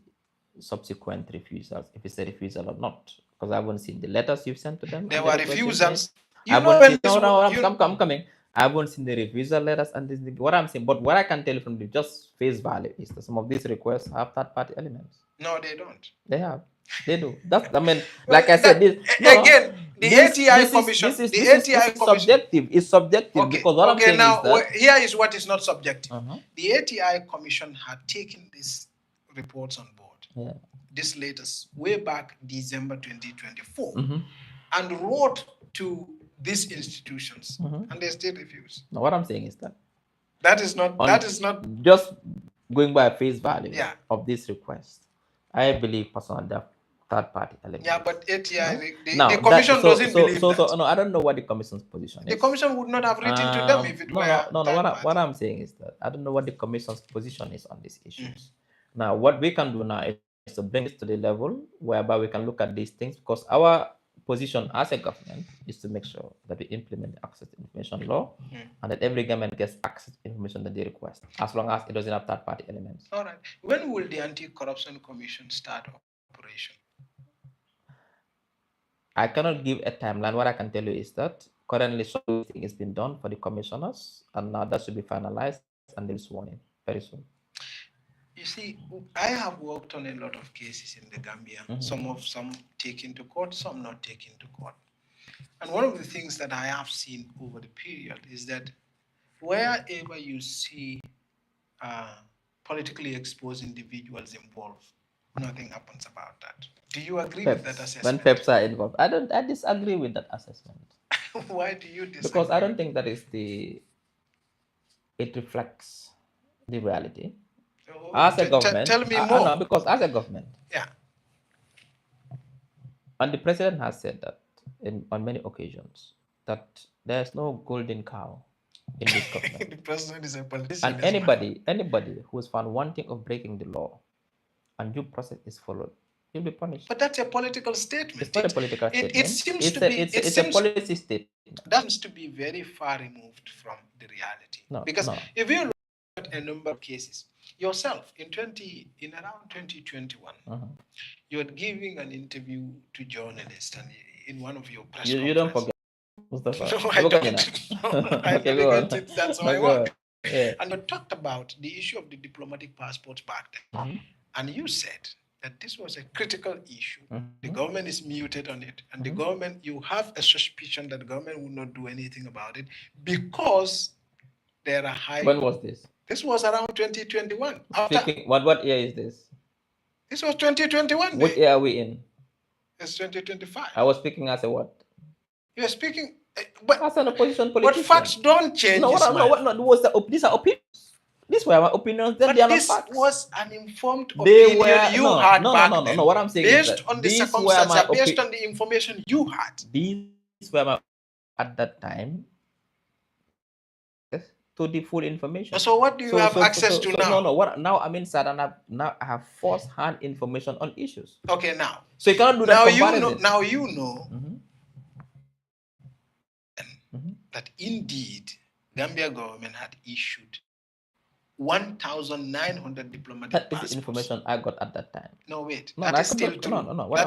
subsequent refusals, if it's a refusal or not, because I haven't seen the letters you've sent to them. There And the were request you've made. refusals. I You know haven't when seen, this no, you, I'm coming. I haven't seen the refusal letters and this, what I'm saying. But what I can tell you from the just face value is that some of these requests have third-party elements. no, they don't. They have. They do. That's, I mean, Well, like I said, this again, the ATI this commission, is the ATI commission. subjective. It's subjective Okay, because what I'm saying now is that here is what is not subjective. The ATI commission had taken these reports on board. Yeah. This latest, way back December 2024, and wrote to these institutions, and they still refuse. Now, what I'm saying is that that is not just going by face value Yeah. of this request. I believe personally that third-party elements. Yeah, but ATI, Now, the commission doesn't believe that. No, I don't know what the commission's position is. The commission would not have written to them if it were. No. What I'm saying is that I don't know what the commission's position is on these issues. Now, what we can do now is to bring it to the level whereby we can look at these things, because our position as a government is to make sure that we implement the access to information law and that every government gets access to information that they request, as long as it doesn't have third-party elements. All right. When will the Anti-Corruption Commission start operation? I cannot give a timeline. What I can tell you is that currently something is being done for the commissioners, and now that should be finalized and they'll be sworn in very soon. You see, I have worked on a lot of cases in the Gambia. Some taken to court, some not taken to court. And one of the things that I have seen over the period is that wherever you see politically exposed individuals involved, nothing happens about that. Do you agree with that assessment? When PEPs are involved, I disagree with that assessment. Why do you disagree? Because I don't think that is it reflects the reality. As a government, tell me more. No, because as a government, yeah, and the president has said that on many occasions that there's no golden cow in this government. The president is a politician. And anybody who is found wanting of breaking the law and due process is followed, he'll be punished. But that's a political statement. It's not a political statement. It seems to be. It's a policy statement. That seems to be very far removed from the reality. No, because if you look at a number of cases, yourself in around 2021, you're giving an interview to journalists, and in one of your press conferences. You don't forget, Mustapha. No, I don't. I Okay, go on. That's how I work. Yeah. And you talked about the issue of the diplomatic passports back then, and you said that this was a critical issue. The government is muted on it, and the government, you have a suspicion that the government will not do anything about it because there are high. When was this? This was around 2021. What year is this? This was 2021. What year are we in? It's 2025. I was speaking as a what? You are speaking, but as an opposition politician. But facts don't change. These are opinions. These were my opinions. Then but they are this not facts. was an informed opinion you had back then. No. What I'm saying based is that on the circumstances, based on the information you had. These were my at that time. To the full information. So what do you have access to now? No. What now? I'm inside and I have first-hand information on issues. Okay, now. So you cannot do that comparison. Now you know that indeed Gambia government had issued 1,900 diplomatic passports. That is the information I got at that time. No, wait. No, that is still true. No. What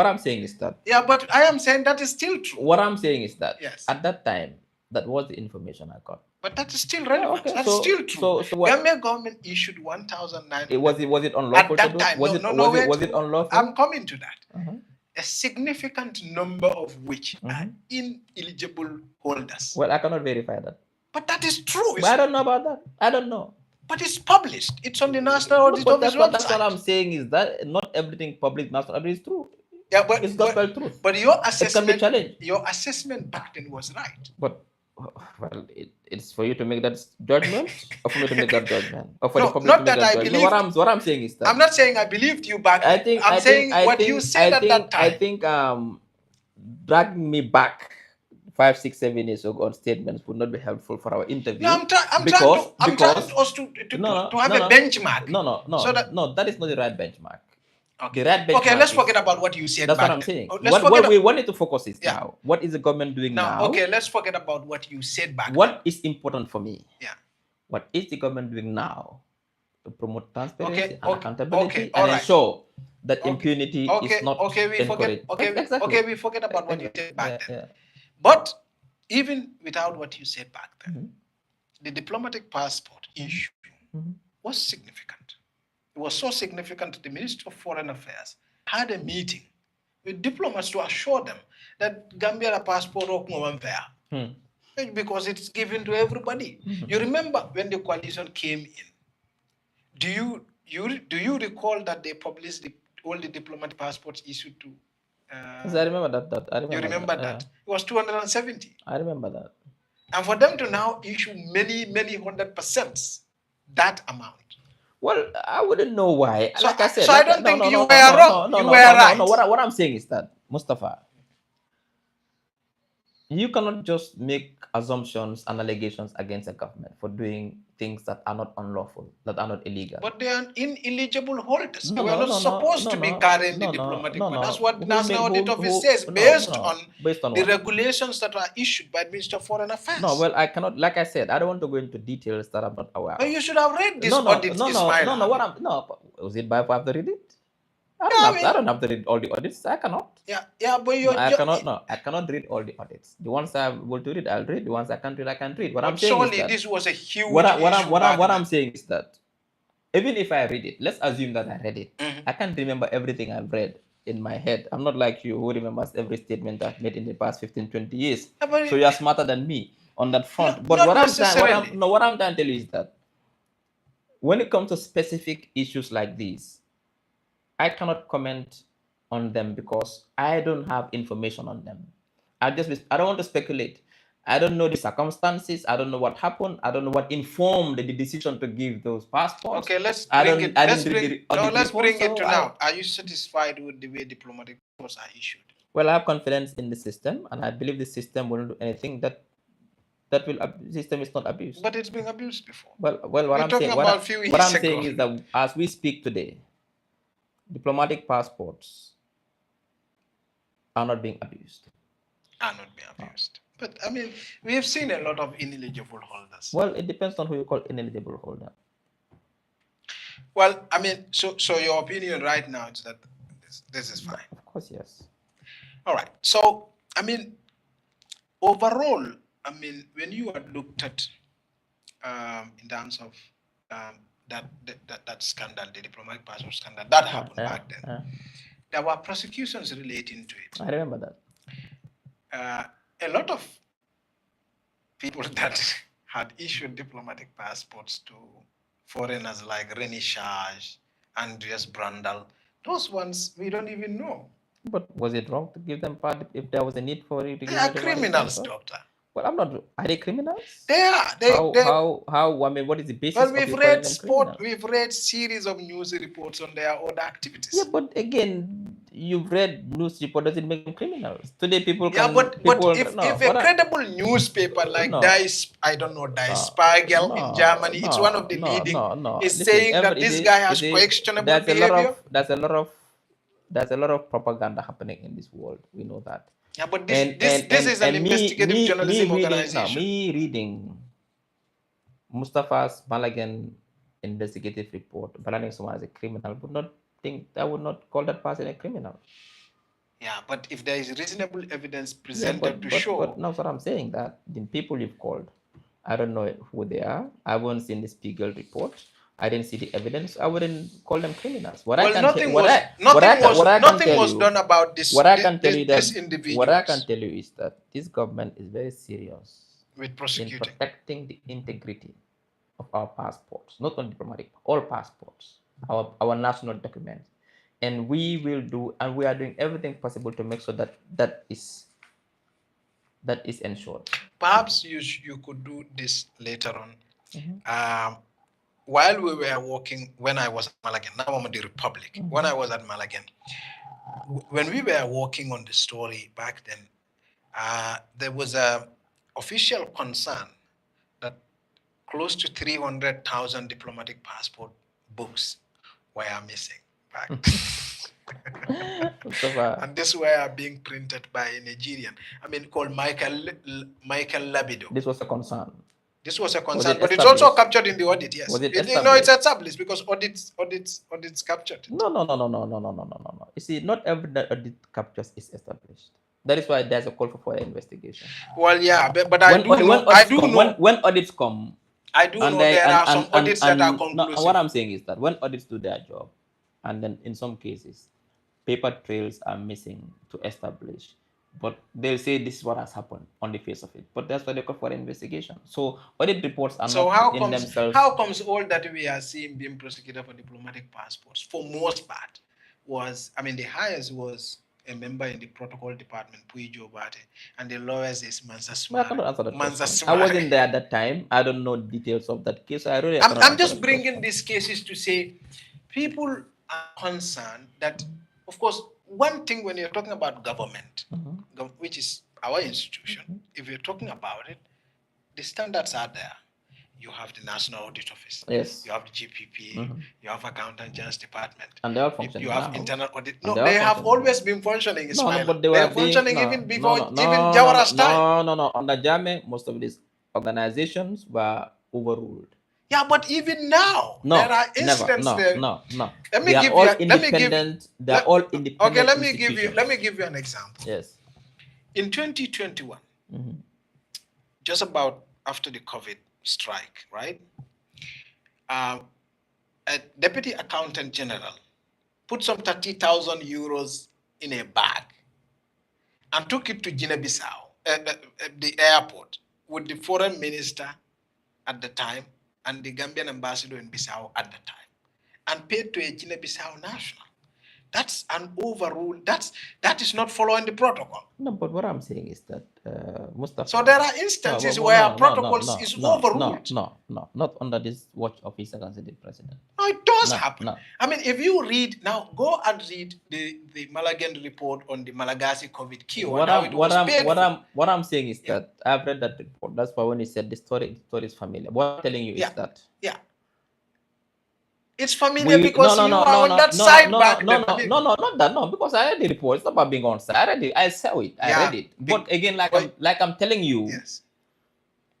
I'm saying is that. Yeah, but I am saying that is still true. What I'm saying is that yes. At that time, that was the information I got. But that is still relevant. Okay, That's still true. So what? Gambia government issued 1,900. Was it unlawful at that to do? time? Was it unlawful? I'm coming to that. A significant number of which are ineligible holders. Well, I cannot verify that. But that is true. But I don't know about that. I don't know. But it's published. It's on the National Audit Office website. That's what I'm saying is that not everything public national audit is true. Yeah, but it's gospel truth. But your assessment, it can be challenged. Your assessment back then was right. But well, it's for you to make that judgment, or for me to make that judgment, or for the public not to make that that I judgment. believe. What I'm saying is that I'm not saying I believed you back then. I'm saying what you said at that time. I think dragging me back 5, 6, 7 years ago on statements would not be helpful for our interview. No, I'm trying us to have a benchmark. No, that is not the right benchmark. Okay. The right benchmark. Okay, let's forget about what you said. That's back what I'm then. saying. What we wanted to focus is now. What is the government doing now? Okay, let's forget about what you said back What is important for me? Yeah. What is the government doing now to promote transparency and Okay, accountability all and right. ensure that impunity is not encouraged? Exactly. We forget about what you said back then. Yeah. But even without what you said back then, the diplomatic passport issue was significant. It was so significant the Minister of Foreign Affairs had a meeting with diplomats to assure them that Gambia passport because it's given to everybody. You remember when the coalition came in, do you recall that they published all the diplomatic passports issued to I remember that. You remember that? It was 270. I remember that. And for them to now issue many 100% that amount. Well, I wouldn't know why. So, like I said, I don't think you were wrong. You were right. What I'm saying is that, Mustapha, you cannot just make assumptions and allegations against a government for doing things that are not unlawful, that are not illegal. But they are ineligible holders. They were not supposed to be carrying the diplomatic. That's what National Audit Office says, based on the regulations that are issued by the Minister of Foreign Affairs. No, well, I cannot, like I said, I don't want to go into details that I'm not aware of. But you should have read this audit, Ismaila. Was it by I have to read it? I don't have to read all the audits. I cannot. But I cannot read all the audits. The ones I'm able to read, I'll read. The ones I can't read, I can't read. I'm saying is that this was a huge what I'm saying is that even if I read it, let's assume that I read it. I can't remember everything I've read in my head. I'm not like you who remembers every statement I've made in the past 15, 20 years. So you're smarter than me on that front. But what I'm trying to tell you is that when it comes to specific issues like these, I cannot comment on them because I don't have information on them. I don't want to speculate. I don't know the circumstances. I don't know what happened. I don't know what informed the decision to give those passports. Okay, let's bring it to now. Are you satisfied with the way diplomatic passports are issued? Well, I have confidence in the system, and I believe the system will do anything the system is not abused. But it's been abused before. What I'm saying is that as we speak today, diplomatic passports are not being abused. But I mean, we have seen a lot of ineligible holders. Well, it depends on who you call ineligible holder. Well, I mean, so your opinion right now is that this is fine. Of course, yes. All right. So, I mean, overall, I mean, when you are looked at in terms of that scandal, the diplomatic passport scandal, that happened back then. There were prosecutions relating to it. I remember that. A lot of people that had issued diplomatic passports to foreigners like Reni Shaj, Andreas Brandal, those ones we don't even know. But was it wrong to give them part if there was a need for it? They are criminals, doctor. Well, I'm not. Are they criminals? They are. How? I mean, what is the basis? Well, we've read series of news reports on their own activities. Yeah, but again, you've read news report doesn't make them criminals. Today, people can. Yeah, but if a credible newspaper like Die Spiegel in Germany, it's one of the leading, is saying that this guy has questionable behavior. There's a lot of propaganda happening in this world. We know that. Yeah, but this is an investigative journalism organization. Me reading Mustapha's Malagan investigative report, branding someone as a criminal, I would not call that person a criminal. Yeah, but if there is reasonable evidence presented to show. But that's what I'm saying, that the people you've called, I don't know who they are. I haven't seen the Spiegel report. I didn't see the evidence. I wouldn't call them criminals. Nothing was done about this. Individuals. What I can tell you is that this government is very serious with prosecuting, in protecting the integrity of our passports, not only diplomatic, all passports, our national documents, and we are doing everything possible to make sure that is ensured. Perhaps you could do this later on. While we were working, when I was at Malagan, now I'm at the Republic, when I was at Malagan, when we were working on the story back then, there was a official concern that close to 300,000 diplomatic passport books were missing. Right? Mustafa, And this were being printed by a Nigerian, called Michael Labido. this was a concern. This was a Was concern, it but it's also established? captured in the audit. Yes, Was it it's established? established because audits captured it. No. You see, not every audit captures is established. That is why there's a call for further investigation. Well, yeah, but I do know. When audits come, I do know they there are some audits that are conclusive. what I'm saying is that when audits do their job, and then in some cases, paper trails are missing to establish, but they'll say this is what has happened on the face of it. But that's why they call for investigation. So audit reports are So not in themselves. how comes all that we are seeing being prosecuted for diplomatic passports, for most part, was, the highest was a member in the protocol department, Puijo Bate, and the lawyers is Mansa Well, I cannot answer that question. I Sware. wasn't there at that time. I don't know details of that case. I'm just bringing these cases to say people are concerned that, of course, one thing when you're talking about government, which is our institution, if you're talking about it, the standards are there. You have the National Audit Office. Yes. You have the GPP. You have Accountant General's Department. And they are functioning. You have now. internal audit. No, they have always been functioning. But they were functioning even before Jawara's time. No. Under Jammeh, most of these organizations were overruled. Yeah, but even now, there are instances there. No. Let me give you. They're all independent. Okay, let me give you an example. Yes. In 2021, just about after the COVID strike, right? A deputy accountant general put some 30,000 euros in a bag and took it to Guinea-Bissau, the airport, with the foreign minister at the time and the Gambian ambassador in Bissau at the time, and paid to a Guinea-Bissau national. That's an overrule. That is not following the protocol. No, but what I'm saying is that Mustapha. So there are instances where protocols is overruled. No, not under this watch of His Excellency the President. No, it does happen. No. If you read now, go and read the Malagan report on the Malagasy COVID cure. What I'm saying is that I've read that report. That's why when he said the story is familiar. What I'm telling you is that. Yeah. It's familiar because you are on that side back then. No, not that. No, because I read the report. It's not about being on side. I read it. I saw it. I read it. But again, I'm telling you, yes,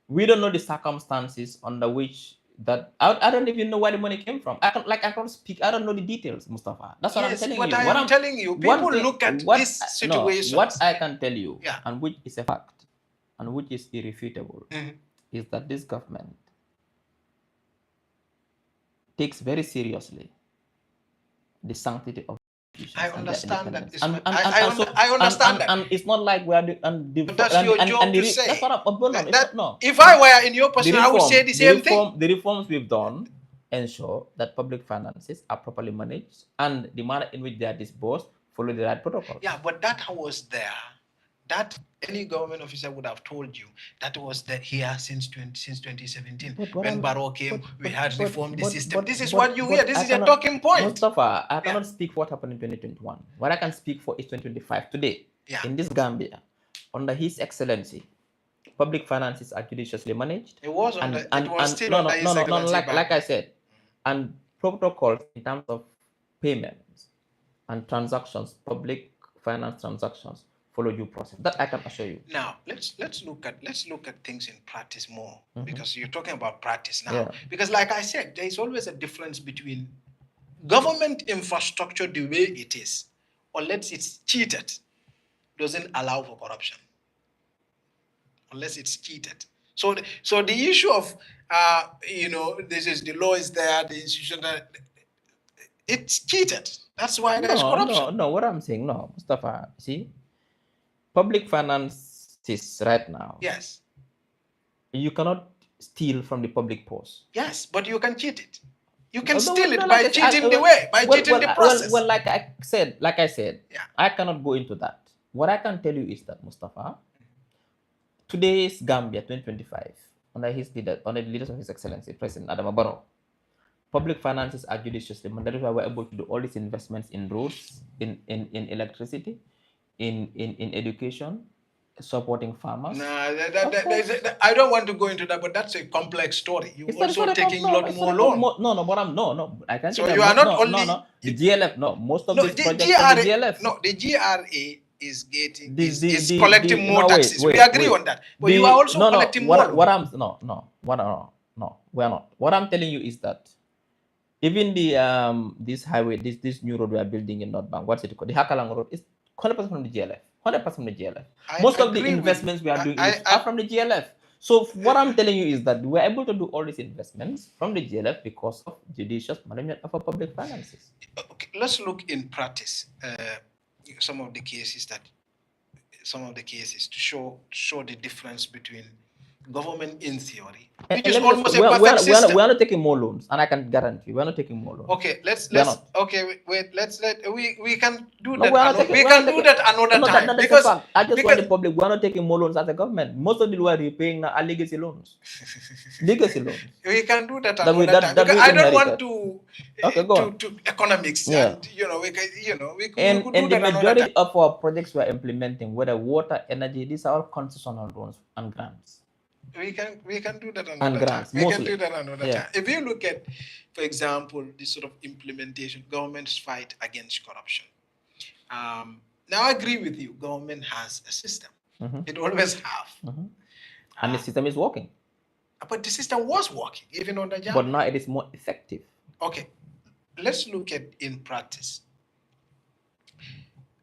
we don't know the circumstances under which that. I don't even know where the money came from. I can't speak. I don't know the details, Mustafa. That's what I'm telling you. What I'm telling you, people look at this situation. What I can tell you, and which is a fact, and which is irrefutable, is that this government takes very seriously the sanctity of institutions. I understand that. I understand that. And it's not like we are that's your job to say. That's what I'm. No. If I were in your position, I would say the same thing. The reforms we've done ensure that public finances are properly managed and the manner in which they are disbursed follow the right protocol. Yeah, but that was there. That any government officer would have told you that was here since 2017. When Barrow came, we had reformed the system. This is what you hear. This is a talking point. Mustafa, I cannot speak for what happened in 2021. What I can speak for is 2025. Today, in this Gambia, under His Excellency, public finances are judiciously managed. It was still under His Excellency. Like I said, and protocols in terms of payments and transactions, public finance transactions, follow due process. That I can assure you. Now let's look at things in practice more, because you're talking about practice now. Yeah. Because like I said, there is always a difference between government infrastructure the way it is, unless it's cheated, doesn't allow for corruption. Unless it's cheated. So the issue of this is the law is there, the institution it's cheated. That's why there's corruption. No, what I'm saying, Mustafa, see. Public finances right now. Yes. You cannot steal from the public purse. Yes, but you can cheat it. You can steal it by cheating the way, by cheating the process. Well, like I said, I cannot go into that. What I can tell you is that, Mustafa, today's Gambia 2025, under the leadership of His Excellency President Adama Barrow, public finances are judiciously managed. That is why we're able to do all these investments in roads, in electricity, in education, supporting farmers. Nah, I don't want to go into that, but that's a complex story. You It's not also taking a no, lot it's more not loan. no, but no. I can say So that you are not only the GLF. No, most of no these the projects from the GLF. No, the GRA is getting is The collecting more no, taxes. We wait. agree on that. But you are also collecting more. What I'm no, we're not. What I'm telling you is that even the this highway, this new road we are building in North Bank, what's it called? The Hakalang Road is 100% from the GLF. 100% from the GLF. Most of the investments we are doing are from the GLF. So what I'm telling you is that we're able to do all these investments from the GLF because of judicious management of our public finances. Okay, let's look in practice some of the cases to show the difference between government in theory, which is almost a perfect system. We are not taking more loans, and I can guarantee we are not taking more loans. Okay, we can do that. Another time because I just want the public. We are not taking more loans as a government. Most of the loans we are repaying now are legacy loans. Legacy loans. We can do that another time because I don't want to to economics. Yeah. And we could do the majority of our projects we are implementing, whether water, energy, these are all concessional loans and grants. We can do that another time. We can do that another time. If you look at, for example, this sort of implementation, government's fight against corruption. Now I agree with you. Government has a system. It always have. And the system is working. But the system was working even on the job. But now it is more effective. Okay, let's look at in practice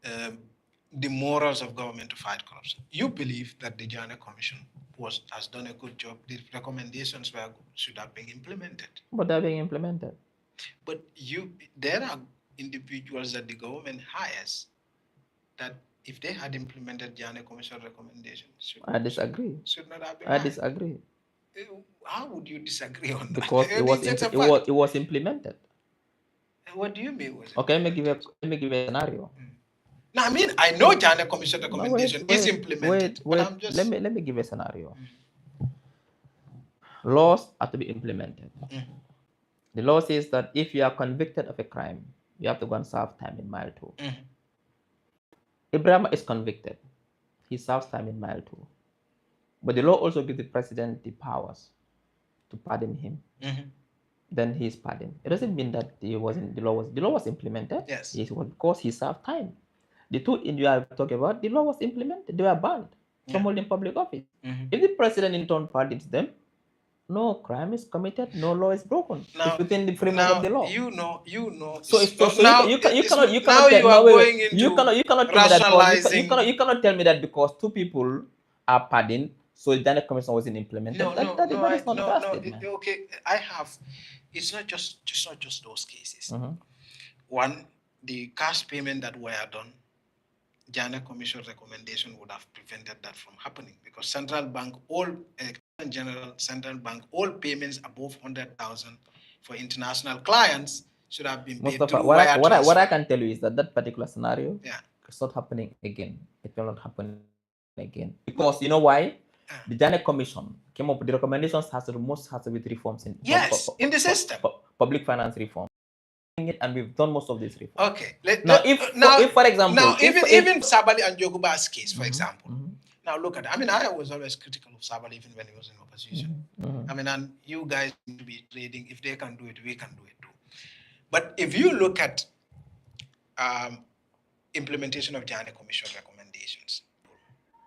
the morals of government to fight corruption. You believe that the Jammeh Commission has done a good job. The recommendations should have been implemented. But they're being implemented. But there are individuals that the government hires that if they had implemented Jammeh Commission recommendations, I disagree. Should not have been. I disagree. How would you disagree on that? Because it was implemented. What do you mean? Okay, let me give you a scenario. Now, I mean, I know Jammeh Commission recommendation is implemented. Let me give a scenario. Laws are to be implemented. The law says that if you are convicted of a crime, you have to go and serve time in mile 2. Ibrahim is convicted. He serves time in mile 2. But the law also gives the president the powers to pardon him. Then he is pardoned. It doesn't mean that the law was implemented. Yes. It was because he served time. The two you are talking about, the law was implemented. They were banned from holding public office. If the president in turn pardons them, no crime is committed, no law is broken. It's within the framework of the law. You know. So you cannot tell me that because two people are pardoned, so the Jammeh Commission wasn't implemented. Okay, it's not just those cases. One, the cash payment that were done, Jammeh Commission recommendation would have prevented that from happening because central bank, all payments above 100,000 for international clients should have been paid through wire transfer. What I can tell you is that particular scenario is not happening again. It will not happen again because you know why? The Jammeh Commission came up with the recommendations has to with reforms in the system, public finance reform. And we've done most of these reforms. Okay. If for example, even Sabali and Joguba's case, for example. Now look at it. I mean, I was always critical of Sabali even when he was in opposition. I mean, and you guys need to be trading. If they can do it, we can do it too. But if you look at implementation of Jammeh Commission recommendations.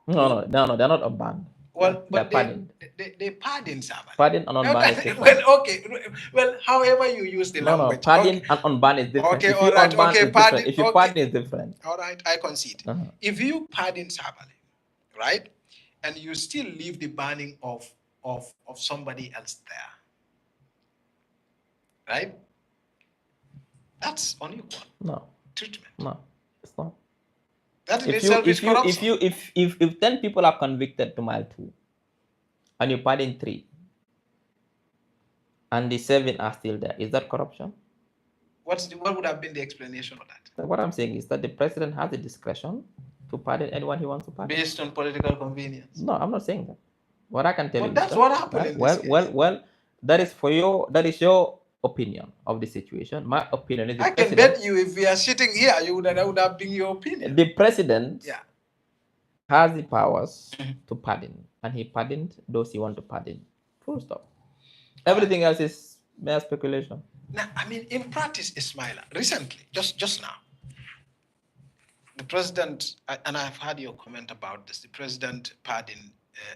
No, they're not unbanned. Well, but they pardon Sabali. Pardon and unban is different. Well, however you use the language. Pardon and unban is different. Okay, all right. Different. If you pardon is different. All right, I concede. If you pardon Sabali, right, and you still leave the banning of somebody else there, right? That's unequal treatment. No, it's not. That in itself is corruption. If 10 people are convicted to mile 2 and you pardon 3 and the 7 are still there, is that corruption? What would have been the explanation of that? What I'm saying is that the president has the discretion to pardon anyone he wants to pardon. Based on political convenience? No, I'm not saying that. What I can tell you that's what happened in this case. Well, that is your opinion of the situation. My opinion is I can bet you if we are sitting here, that would have been your opinion. The president has the powers to pardon, and he pardoned those he want to pardon. Full stop. Everything else is mere speculation. Now, I mean, in practice, Ismaila, recently, just now, the president, and I've heard your comment about this, the president pardoned,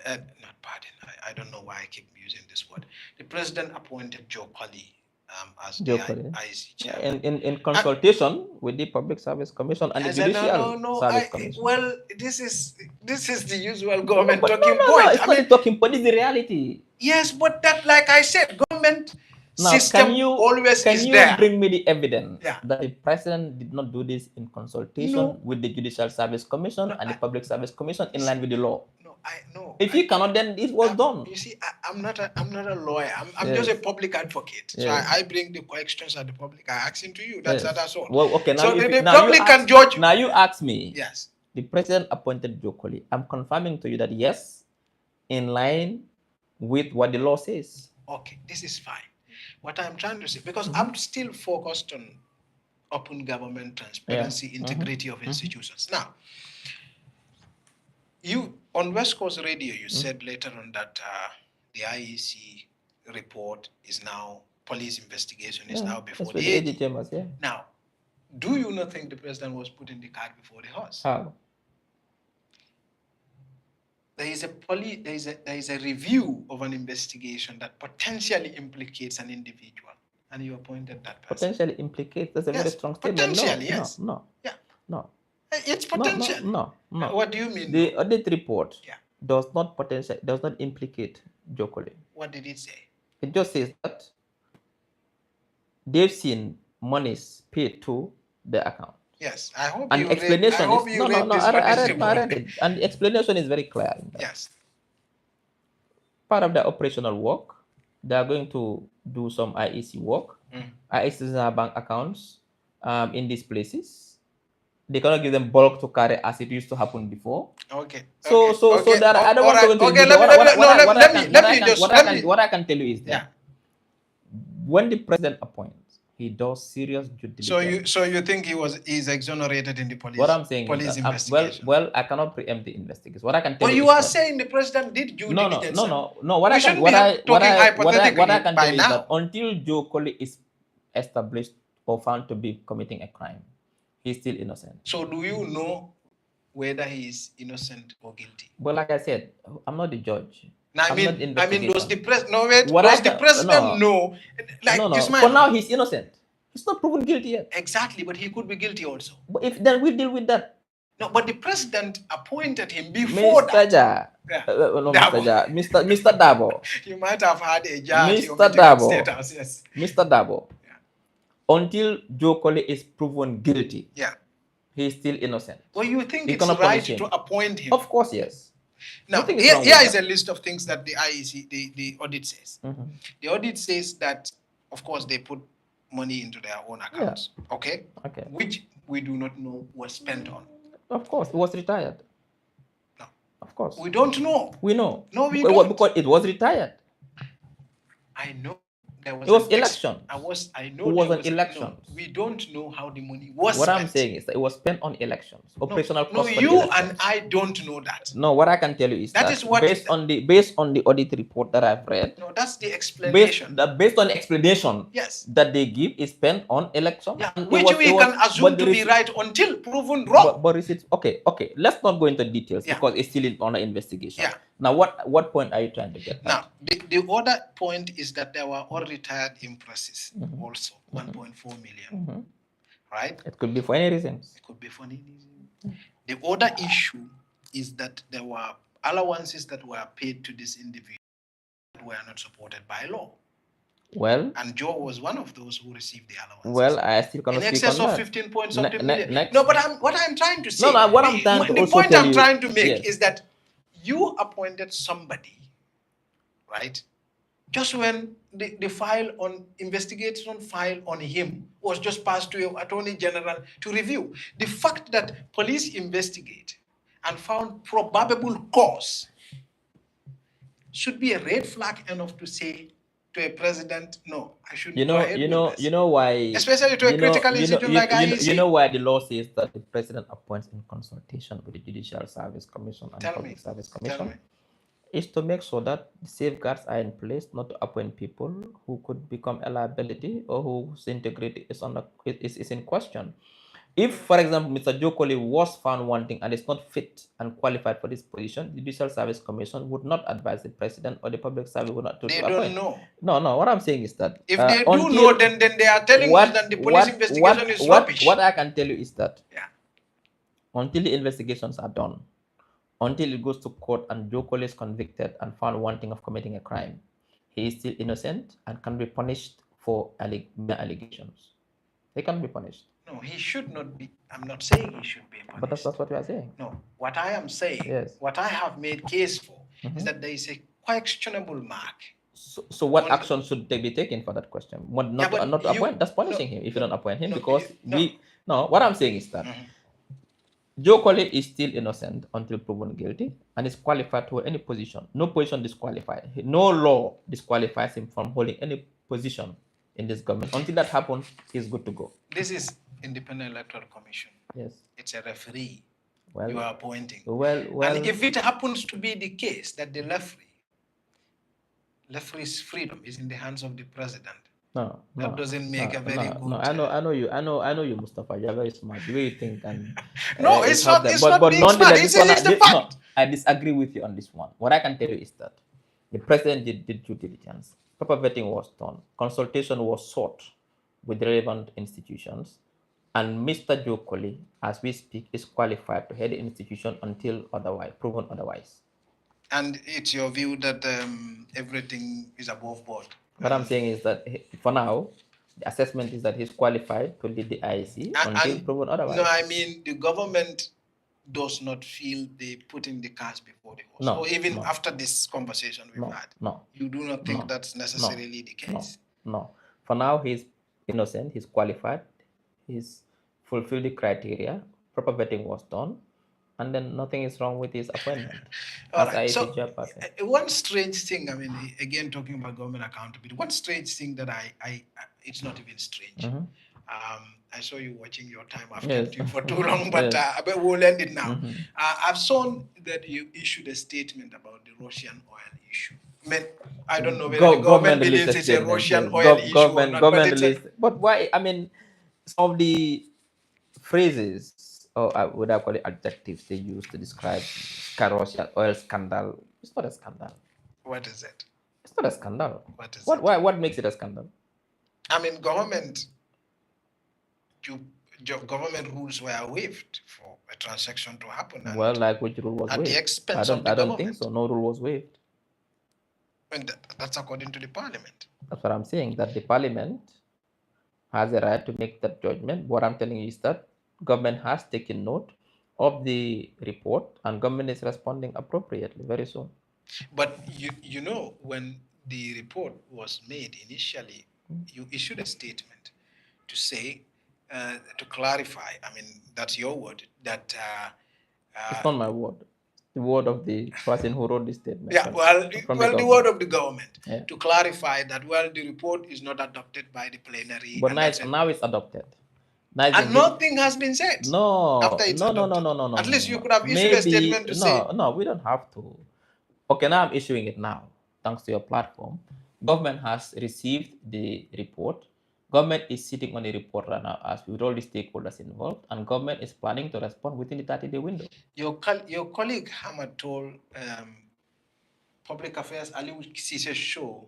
not pardon, I don't know why I keep using this word. The president appointed Joe Colley as the IC chairman. In consultation with the Public Service Commission and the Judicial Service Commission. Well, this is the usual government talking point. No, it's not the talking point, it's the reality. Yes, but that, like I said, government now, system always is there. Can you bring me the evidence that the president did not do this in consultation with the Judicial Service Commission and the Public Service Commission in line with the law? No. If you cannot, then it was done. You see, I'm not a lawyer. I'm just a public advocate. So I bring the questions at the public. I ask into you. That's all. Well, okay. Now so the public can judge. Now you ask me. Yes. The president appointed Joe Colley. I'm confirming to you that yes, in line with what the law says. Okay, this is fine. What I'm trying to say, because I'm still focused on open government, transparency, integrity of institutions. Now, you on West Coast Radio, you said later on that the IEC report is now, police investigation is now before the AG. Now, do you not think the president was putting the cart before the horse? How? There is a review of an investigation that potentially implicates an individual, and you appointed that person. Potentially implicates? That's a very strong statement. Potentially, yes. No. It's potential. No. What do you mean? The audit report does not implicate Joe Colley. What did it say? It just says that they've seen monies paid to the account. Yes, I hope and you explanation read, I hope is, you read this. I read it. And the explanation is very clear. Yes. Part of the operational work, they are going to do some IEC work. IECs are bank accounts in these places. They cannot give them bulk to carry as it used to happen before. Okay. So there I don't want to go into what I can tell you is that when the president appoints, he does serious due diligence. So you think he's exonerated in the police? What I'm saying police is that, investigation. well, I cannot preempt the investigation. What I can tell you are saying the president did due diligence. No. What I can tell you is that until Joe Colley is established or found to be committing a crime, he's still innocent. So do you know whether he is innocent or guilty? Well, like I said, I'm not the judge. Now, I mean, does the president know? Like, for now, he's innocent. He's not proven guilty yet. Exactly, but he could be guilty also. But then we'll deal with that. No, but the president appointed him before that. Mr. Darboe. You might have had a judge. Mr. Darboe. Yes. Mr. Darboe. Until Joe Colley is proven guilty, he's still innocent. Well, you think it's right to appoint him? Of course, yes. Now, here is a list of things that the IEC, the audit says. The audit says that, of course, they put money into their own accounts. Okay. Which we do not know was spent on. Of course, it was retired. No. Of course. We don't know. We know. No, we don't. Because it was retired. I know. It was election. I know it was an election. No, we don't know how the money was what spent. I'm saying is that it was spent on elections. Operational costs. No, you and I don't know that. No, what I can tell you is that is what based on the audit report that I've read. No, that's the explanation. Based on the explanation that they give is spent on election. Yeah, which we can assume to be right until proven wrong. But receipts, okay. Let's not go into details because it's still under investigation. Now, what point are you trying to get? Now, the other point is that there were all retired impresses also, 1.4 million. Right? It could be for any reasons. It could be for any reason. The other issue is that there were allowances that were paid to this individual that were not supported by law. Well, and Joe was one of those who received the allowances. Well, I still cannot speak on that. In excess of 15 point something million. Next. No, but what I'm trying to say. The point I'm trying to make is that you appointed somebody, right? Just when the file on investigation file on him was just passed to your Attorney General to review. The fact that police investigate and found probable cause should be a red flag enough to say to a president, no, I shouldn't You go know, ahead with this. you know why. Especially to a critical institution like You IEC. know why the law says that the president appoints in consultation with the Judicial Service Commission and Tell Public me. Service Tell Commission me. is to make sure that the safeguards are in place not to appoint people who could become a liability or whose integrity is in question. If, for example, Mr. Jokoli was found wanting and is not fit and qualified for this position, the Judicial Service Commission would not advise the president or the public service would not to They appoint. don't know. No, what I'm saying is that If they do until know, then they are telling us that the police investigation is rubbish. what I can tell you is that Yeah. until the investigations are done, until it goes to court and Jokoli is convicted and found wanting of committing a crime, he is still innocent and can be punished for mere allegations. He can be punished. No, he should not be. I'm not saying he should be punished. But that's what we are saying. No, what I am saying, Yes. what I have made case for, is that there is a questionable mark. So what action should they be taken for that question? Not to appoint. That's punishing him if you don't appoint him, because what I'm saying is that Joe Colley is still innocent until proven guilty and is qualified to any position. No position disqualified. No law disqualifies him from holding any position in this government. Until that happens, he's good to go. This is Independent Electoral Commission. Yes. It's a referee Well, you are appointing. Well. And if it happens to be the case that the referee's freedom is in the hands of the president, that doesn't make a very good. No, I know you, Mustapha. You're very smart. The way you think and no, it's not. It's not being smart. It's the fact. I disagree with you on this one. What I can tell you is that the president did due diligence. Proper vetting was done. Consultation was sought with relevant institutions. And Mr. Joe Colley, as we speak, is qualified to head the institution until proven otherwise. And it's your view that everything is above board. What I'm saying is that for now, the assessment is that he's qualified to lead the IEC until proven otherwise. No, I mean the government does not feel they put in the cards before the horse. No, or even after this conversation we've had. No. You do not think that's necessarily the case? No. For now, he's innocent, he's qualified, he's fulfilled the criteria, proper vetting was done, and then nothing is wrong with his appointment. So, one strange thing, I mean, again, talking about government accountability, one strange thing that it's not even strange. I saw you watching your time after you for too long, but we'll end it now. I've seen that you issued a statement about the Russian oil issue. I don't know whether the government believes it's a Russian oil issue or not. But why? I mean, some of the phrases, or would I call it adjectives, they use to describe Russian oil scandal. It's not a scandal. What is it? It's not a scandal. What is it? What makes it a scandal? I mean, government rules were waived for a transaction to happen. Well, like which rule was waived? At the expense of the government. I don't think so. No rule was waived. And that's according to the parliament. That's what I'm saying, that the parliament has a right to make that judgment. What I'm telling you is that government has taken note of the report and government is responding appropriately very soon. But you know, when the report was made initially, you issued a statement to say, to clarify, I mean, that's your word, that... it's not my word. The word of the person who wrote this statement. Yeah, the word of the government. Yeah. To clarify that, the report is not adopted by the plenary. But now it's adopted. And nothing has been said. No. After it's adopted. No. At least you could have issued a statement to say... No, we don't have to. Okay, now I'm issuing it now, thanks to your platform. Government has received the report. Government is sitting on the report right now as with all the stakeholders involved, and government is planning to respond within the 30-day window. Your colleague Hamad told Public Affairs Yahya Ceesay show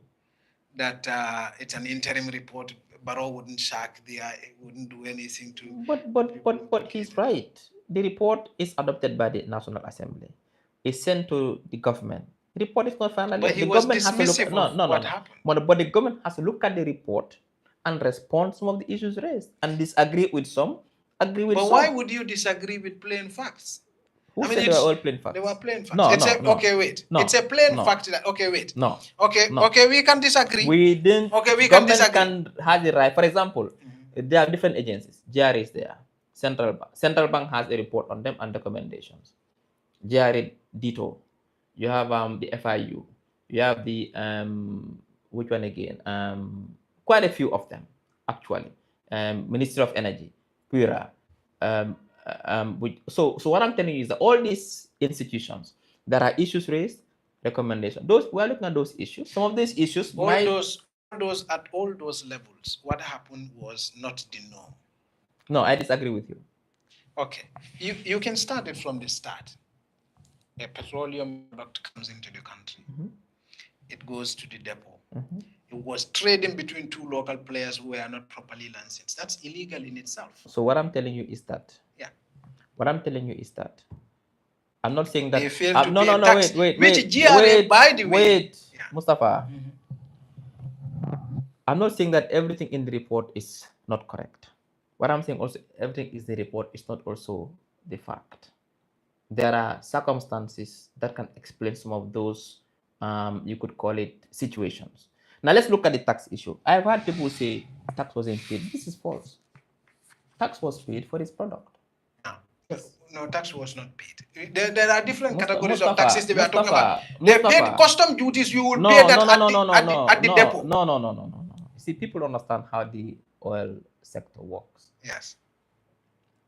that it's an interim report. Barrow wouldn't wouldn't do anything to... But he's right. The report is adopted by the National Assembly. It's sent to the government. The report is not final. But he was dismissive of what happened. But the government has to look at the report and respond to some of the issues raised and disagree with some, agree with some. But why would you disagree with plain facts? Who said they were all plain facts? They were plain facts. No. Okay, wait. No, it's a plain fact. Okay, wait. No. Okay, we can disagree. We didn't. Okay, we can disagree. Government has the right. For example, there are different agencies. GRA is there. Central Bank. Central Bank has a report on them and recommendations. GRA, ditto. You have the FIU. You have the which one again? Quite a few of them, actually. Ministry of Energy, PURA. So what I'm telling you is that all these institutions, there are issues raised, recommendation. Those we are looking at those issues. Some of these issues those at all those levels, what happened was not the norm. No, I disagree with you. Okay, you can start it from the start. A petroleum product comes into the country. It goes to the depot. It was trading between two local players who were not properly licensed. That's illegal in itself. So what I'm telling you is that. Yeah. What I'm telling you is that. I'm not saying that. They failed to no, pay no, no, tax, wait, GRA, by the way. Yeah. Mustafa. I'm not saying that everything in the report is not correct. What I'm saying also, everything is the report is not also the fact. There are circumstances that can explain some of those, you could call it situations. Now let's look at the tax issue. I've heard people say tax wasn't paid. This is false. Tax was paid for this product. No, tax was not paid. There are different categories of taxes that we are talking about. They paid custom duties. You will pay that at the depot. No. See, people don't understand how the oil sector works. Yes.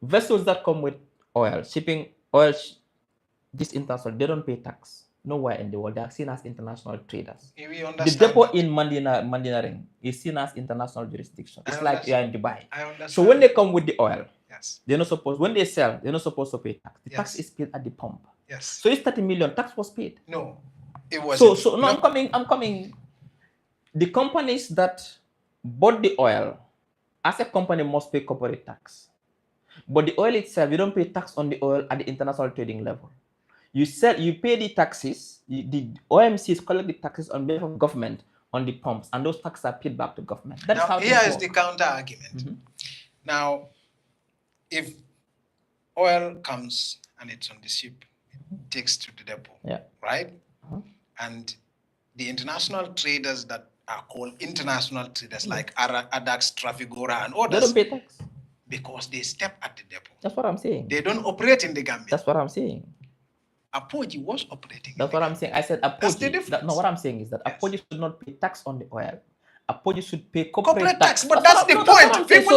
Vessels that come with oil, shipping oil, this international, they don't pay tax. Nowhere in the world. They are seen as international traders. The depot in Mandinaring is seen as international jurisdiction. It's like you are in Dubai. So when they come with the oil, yes, they're not supposed, when they sell, they're not supposed to pay tax. The tax is paid at the pump. Yes. So it's 30 million. Tax was paid. No, it was. So no, I'm coming. The companies that bought the oil, as a company, must pay corporate tax. But the oil itself, you don't pay tax on the oil at the international trading level. You sell, you pay the taxes. The OMCs collect the taxes on behalf of government on the pumps, and those taxes are paid back to government. That's now, how here is the counter argument. Now, if oil comes and it's on the ship, it takes to the depot, right? And the international traders that are called international traders, like Adax, Trafigura, and others, they don't pay tax because they step at the depot. That's what I'm saying. They don't operate in the Gambia. That's what I'm saying. Apoji was operating. That's what I'm saying. I said Apoji. That's the difference. No, what I'm saying is that Apoji should not pay tax on the oil. Apoji should pay corporate tax. But that's the point. People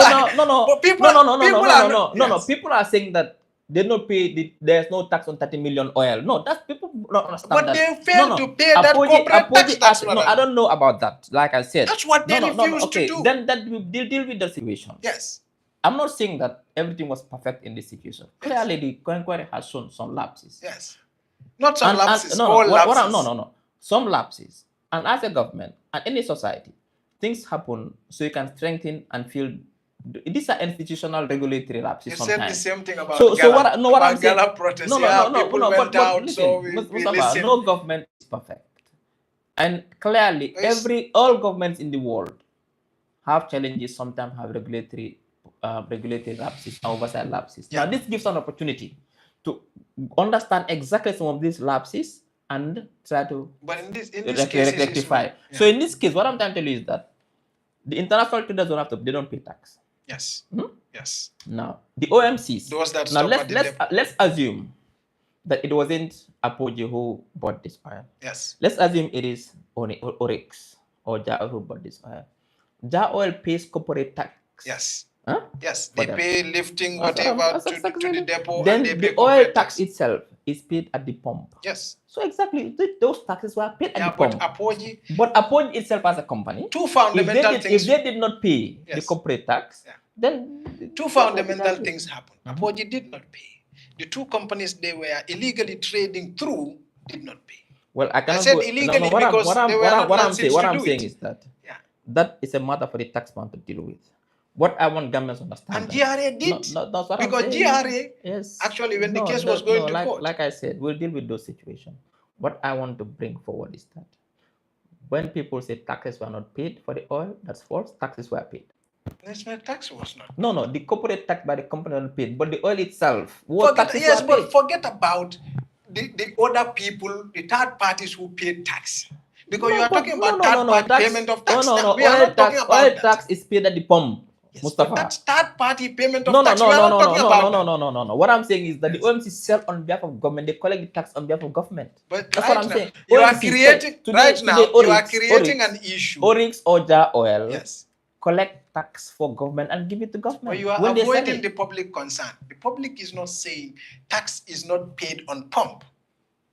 People are saying that they don't pay. There's no tax on 30 million oil. No, that's people don't understand. But they failed to pay that corporate tax. I don't know about that. Like I said, that's what they refused to do. Then that will deal with the situation. Yes. I'm not saying that everything was perfect in this situation. Clearly, the inquiry has shown some lapses. Yes. Not some lapses, all lapses. No. Some lapses. And as a government and any society, things happen so you can strengthen and feel. These are institutional regulatory lapses. You sometimes. said the same thing about GALA protests. No government is perfect. And clearly, all governments in the world have challenges, sometimes have regulatory lapses, oversight lapses. Now, this gives an opportunity to understand exactly some of these lapses and try to rectify. So in this case, what I'm trying to tell you is that the international traders they don't pay tax. Yes. Yes. Now the OMCs. Those that now let's assume that it wasn't Apoji who bought this oil. Yes. Let's assume it is Oryx or JA who bought this oil. JA oil pays corporate tax. Yes. Huh? Yes, they pay lifting whatever to the depot. Then and they pay the oil tax itself is paid at the pump. Yes. So exactly, those taxes were paid at the pump. But Apoji itself as a company, two fundamental things. If they did not pay the corporate tax, then two fundamental things happened. Apoji did not pay. The two companies they were illegally trading through did not pay. Well, I said illegally because they were not licensed to do it. What I'm saying is that that is a matter for the taxman to deal with. What I want Gambians to understand. And GRA did. That's what because I'm saying. GRA, actually, when the case was going to court. Like I said, we'll deal with those situations. What I want to bring forward is that when people say taxes were not paid for the oil, that's false. Taxes were paid. That's why tax was not paid. No. The corporate tax by the company was not paid, but the oil itself. Forget about the other people, the third parties who paid tax. Because you are talking about third-party payment of tax. We are not talking about oil tax is paid at the pump. Yes, Mustafa. but that's third-party payment of No. tax. We are not talking about No. What I'm saying is that the OMC sell on behalf of government. They collect the tax on behalf of government. But That's right what I'm now, saying. you are OMC creating today, you are creating an issue. Oryx or Jar Oil. Yes. Collect tax for government and give it to government. But you are when avoiding the public concern. The public is not saying tax is not paid on pump.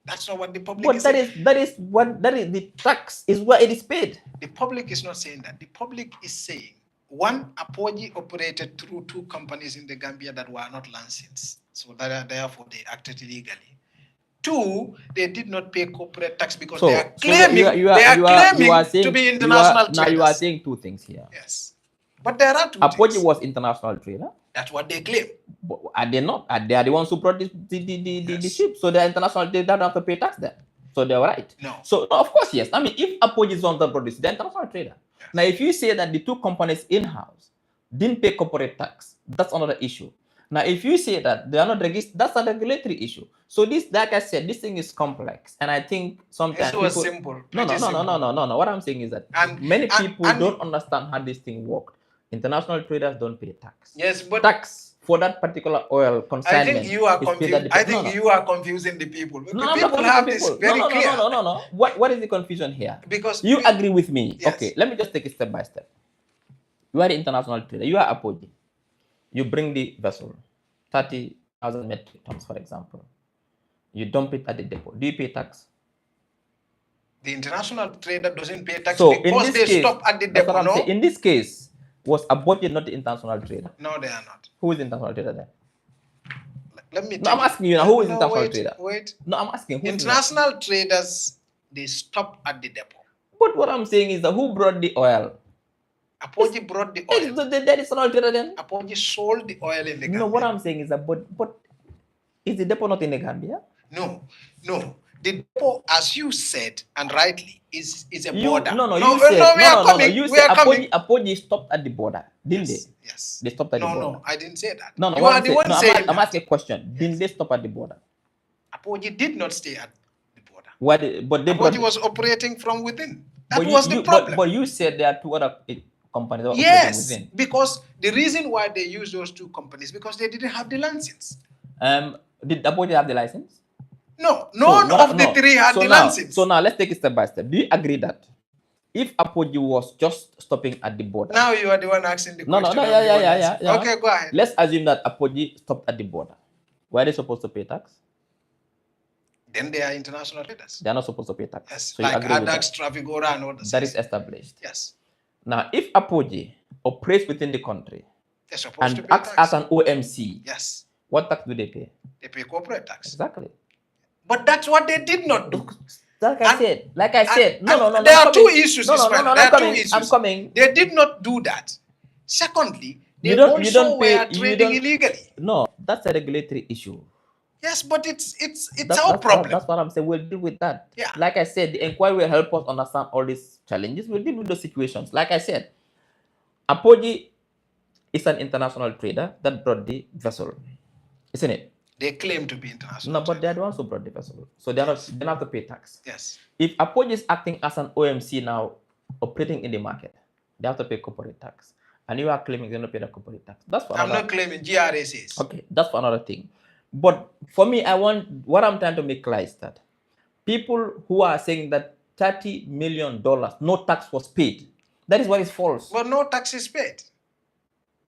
That's not what the public is saying. That is the tax is where it is paid. The public is not saying that. The public is saying one, Apogee operated through two companies in the Gambia that were not licensed, so that therefore they acted illegally. Two, they did not pay corporate tax because they are claiming to be international traders. Now you are saying two things here. Yes, but there are two Apogee things. was international trader. That's what they claim. But are they not? They are the ones who brought the ship, so they're international. They don't have to pay tax there. So they're right. No. So of course, yes. I mean, if Apogee is one that brought this, they're international trader. Yes. Now, if you say that the two companies in-house didn't pay corporate tax, that's another issue. Now, if you say that they are not registered, that's a regulatory issue. So this, like I said, this thing is complex, and I think sometimes it was simple. No. What I'm saying is that many people don't understand how this thing works. International traders don't pay tax. Yes, but tax for that particular oil consignment. I think you are confused. I think you are confusing the people. People have this very clear. No. What is the confusion here? Because you agree with me. Yes. Okay, let me just take it step by step. You are the international trader. You are Apogee. You bring the vessel, 30,000 metric tons, for example. You dump it at the depot. Do you pay tax? The international trader doesn't pay tax so because they stop at the depot. No? In this case, was Apogee not the international trader? No, they are not. Who is the international trader then? Let me. No, I'm asking you now. Who is the international trader? Wait. No, I'm asking. Who international traders, they stop at the depot. But what I'm saying is that who brought the oil? Apogee brought the oil. The international trader then? Apogee sold the oil in the Gambia. No, what I'm saying is that, but is the depot not in the Gambia? No. The depot, as you said, and rightly, is a border. Apogee stopped at the border, didn't they? Yes. They stopped at the border. No, I didn't say that. No, you are the one saying I'm asking a question. Yes. Didn't they stop at the border? Apogee did not stay at the border. Apogee was operating from within. That was the problem. But you said there are two other companies that were operating within. Because the reason why they used those two companies because they didn't have the license. Did Apogee have the license? No, none of the three had the license. So now let's take it step by step. Do you agree that if Apogee was just stopping at the border? Now you are the one asking the question. Yeah. Okay, go ahead. Let's assume that Apogee stopped at the border. Were they supposed to pay tax? Then they are international traders. They are not supposed to pay tax. Yes, so like ADAX, Trafigura, and all that. That is established. Yes. Now, if Apogee operates within the country and acts as an OMC, yes, what tax do they pay? They pay corporate tax. Exactly. But that's what they did not do. Like I said, no. There are two issues. I'm coming. They did not do that. Secondly, they also were trading illegally. No, that's a regulatory issue. Yes, but it's our problem. That's what I'm saying. We'll deal with that. Yeah. Like I said, the inquiry will help us understand all these challenges. We'll deal with those situations. Like I said, Apogee is an international trader that brought the vessel, isn't it? They claim to be international. No, but they're the ones who brought the vessel. So they don't have to pay tax. Yes. If Apogee is acting as an OMC now, operating in the market, they have to pay corporate tax. And you are claiming they don't pay the corporate tax. That's what I'm not claiming. GRA says. Okay, that's for another thing. But for me, what I'm trying to make clear is that people who are saying that $30 million, no tax was paid, that is what is false. But no tax is paid.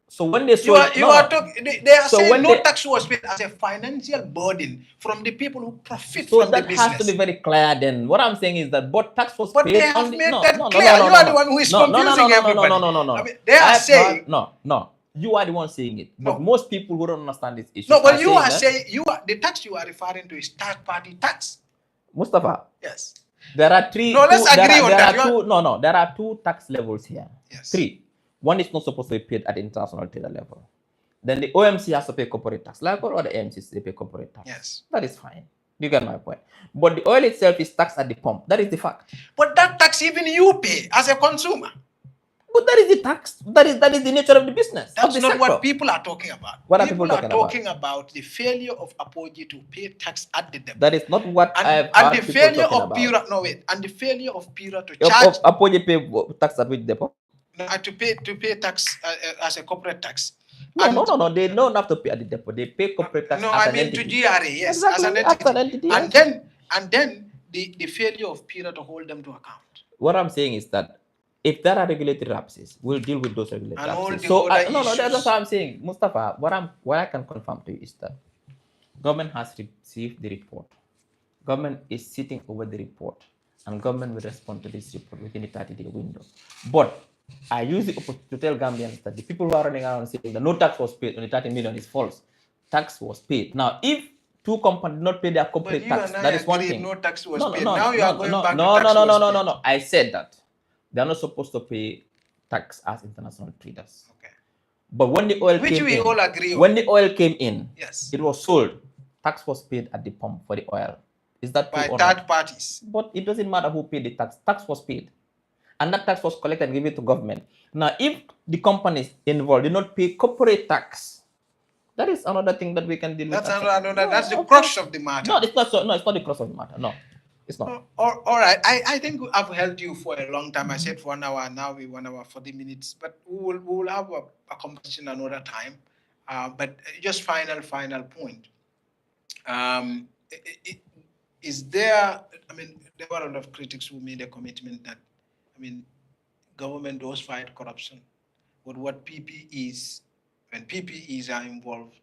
So when they sold, they are saying no tax was paid as a financial burden from the people who profit from the business. So that has to be very clear then. What I'm saying is that tax was paid. But they have made that clear. You are the one who is confusing everybody. No. I mean, they are saying... No. You are the one saying it. But most people who don't understand this issue. No, but you are saying, the tax you are referring to is third-party tax. Mustafa. Yes. There are three... No, let's agree on that. There are two tax levels here. Yes. Three. One is not supposed to be paid at the international trader level. Then the OMC has to pay corporate tax. Like all other AMCs, they pay corporate tax. Yes. That is fine. You get my point. But the oil itself is taxed at the pump. That is the fact. But that tax even you pay as a consumer. But that is the tax. That is the nature of the business. That's not what people are talking about. What are people talking about the failure of Apogee to pay tax at the depot. That is not what I've heard people talking about. And the failure of Pira to charge... Apogee pay tax at which depot? No, to pay tax as a corporate tax. No. They don't have to pay at the depot. They pay corporate tax No, as I an mean entity. to GRA, yes, as Exactly, an as entity. an entity, And yes. then the failure of PIRA to hold them to account. What I'm saying is that if there are regulatory lapses, we'll deal with those regulatory And all lapses. the So other no, that's issues. what I'm saying, Mustafa. What I can confirm to you is that government has received the report. Government is sitting over the report, and government will respond to this report within the 30-day window. But I use the opportunity to tell Gambians that the people who are running around saying that no tax was paid on the 30 million is false. Tax was paid. Now, if two companies did not pay their corporate tax, that is one thing. No tax was No, paid. no, Now you are going back to no, tax was paid. no. I said that they are not supposed to pay tax as international traders. Okay. But when the oil Which came we in, all agree on. when the oil came in, yes, it was sold. Tax was paid at the pump for the oil. Is that true by or third not? parties? But it doesn't matter who paid the tax. Tax was paid, and that tax was collected and given to government. Now, if the companies involved did not pay corporate tax, that is another thing that we can deal with. That's the crux of the matter. No, it's not. So, no, it's not the crux of the matter. No, it's not. All right. I think I've held you for a long time. I said for 1 hour. Now we 1 hour 40 minutes. But we will have a conversation another time. But just final point. Is there? I mean, there were a lot of critics who made a commitment that, I mean, government does fight corruption, but what PPEs, when PPEs are involved,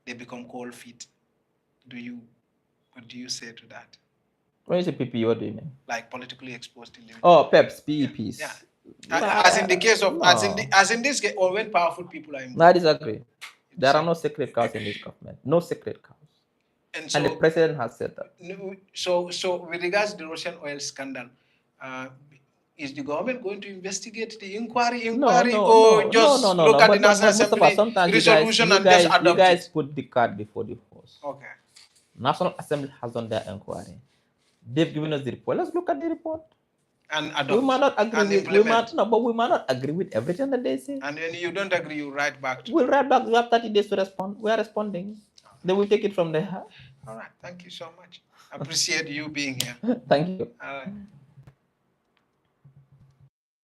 they become cold feet. What do you say to that? When you say PPE, what do you mean? Like politically exposed individuals. Oh, PEPs, PEPs. Yeah. As in the case of, no. as in this case, or when powerful people are involved. No, I disagree. There are no secret cows in this government. No secret cows. And the president has said that. So with regards to the Russian oil scandal, is the government going to investigate the inquiry, or just look at the National Assembly resolution and just adopt it? You guys put the cart before the horse. Okay. National Assembly has done their inquiry. They've given us the report. Let's look at the report. And adopt. We might not agree with we might not agree with everything that they say. And when you don't agree, you write back. We'll write back. We have 30 days to respond. We are responding. Then we'll take it from there. All right. Thank you so much. I appreciate you being here. Thank you. All right.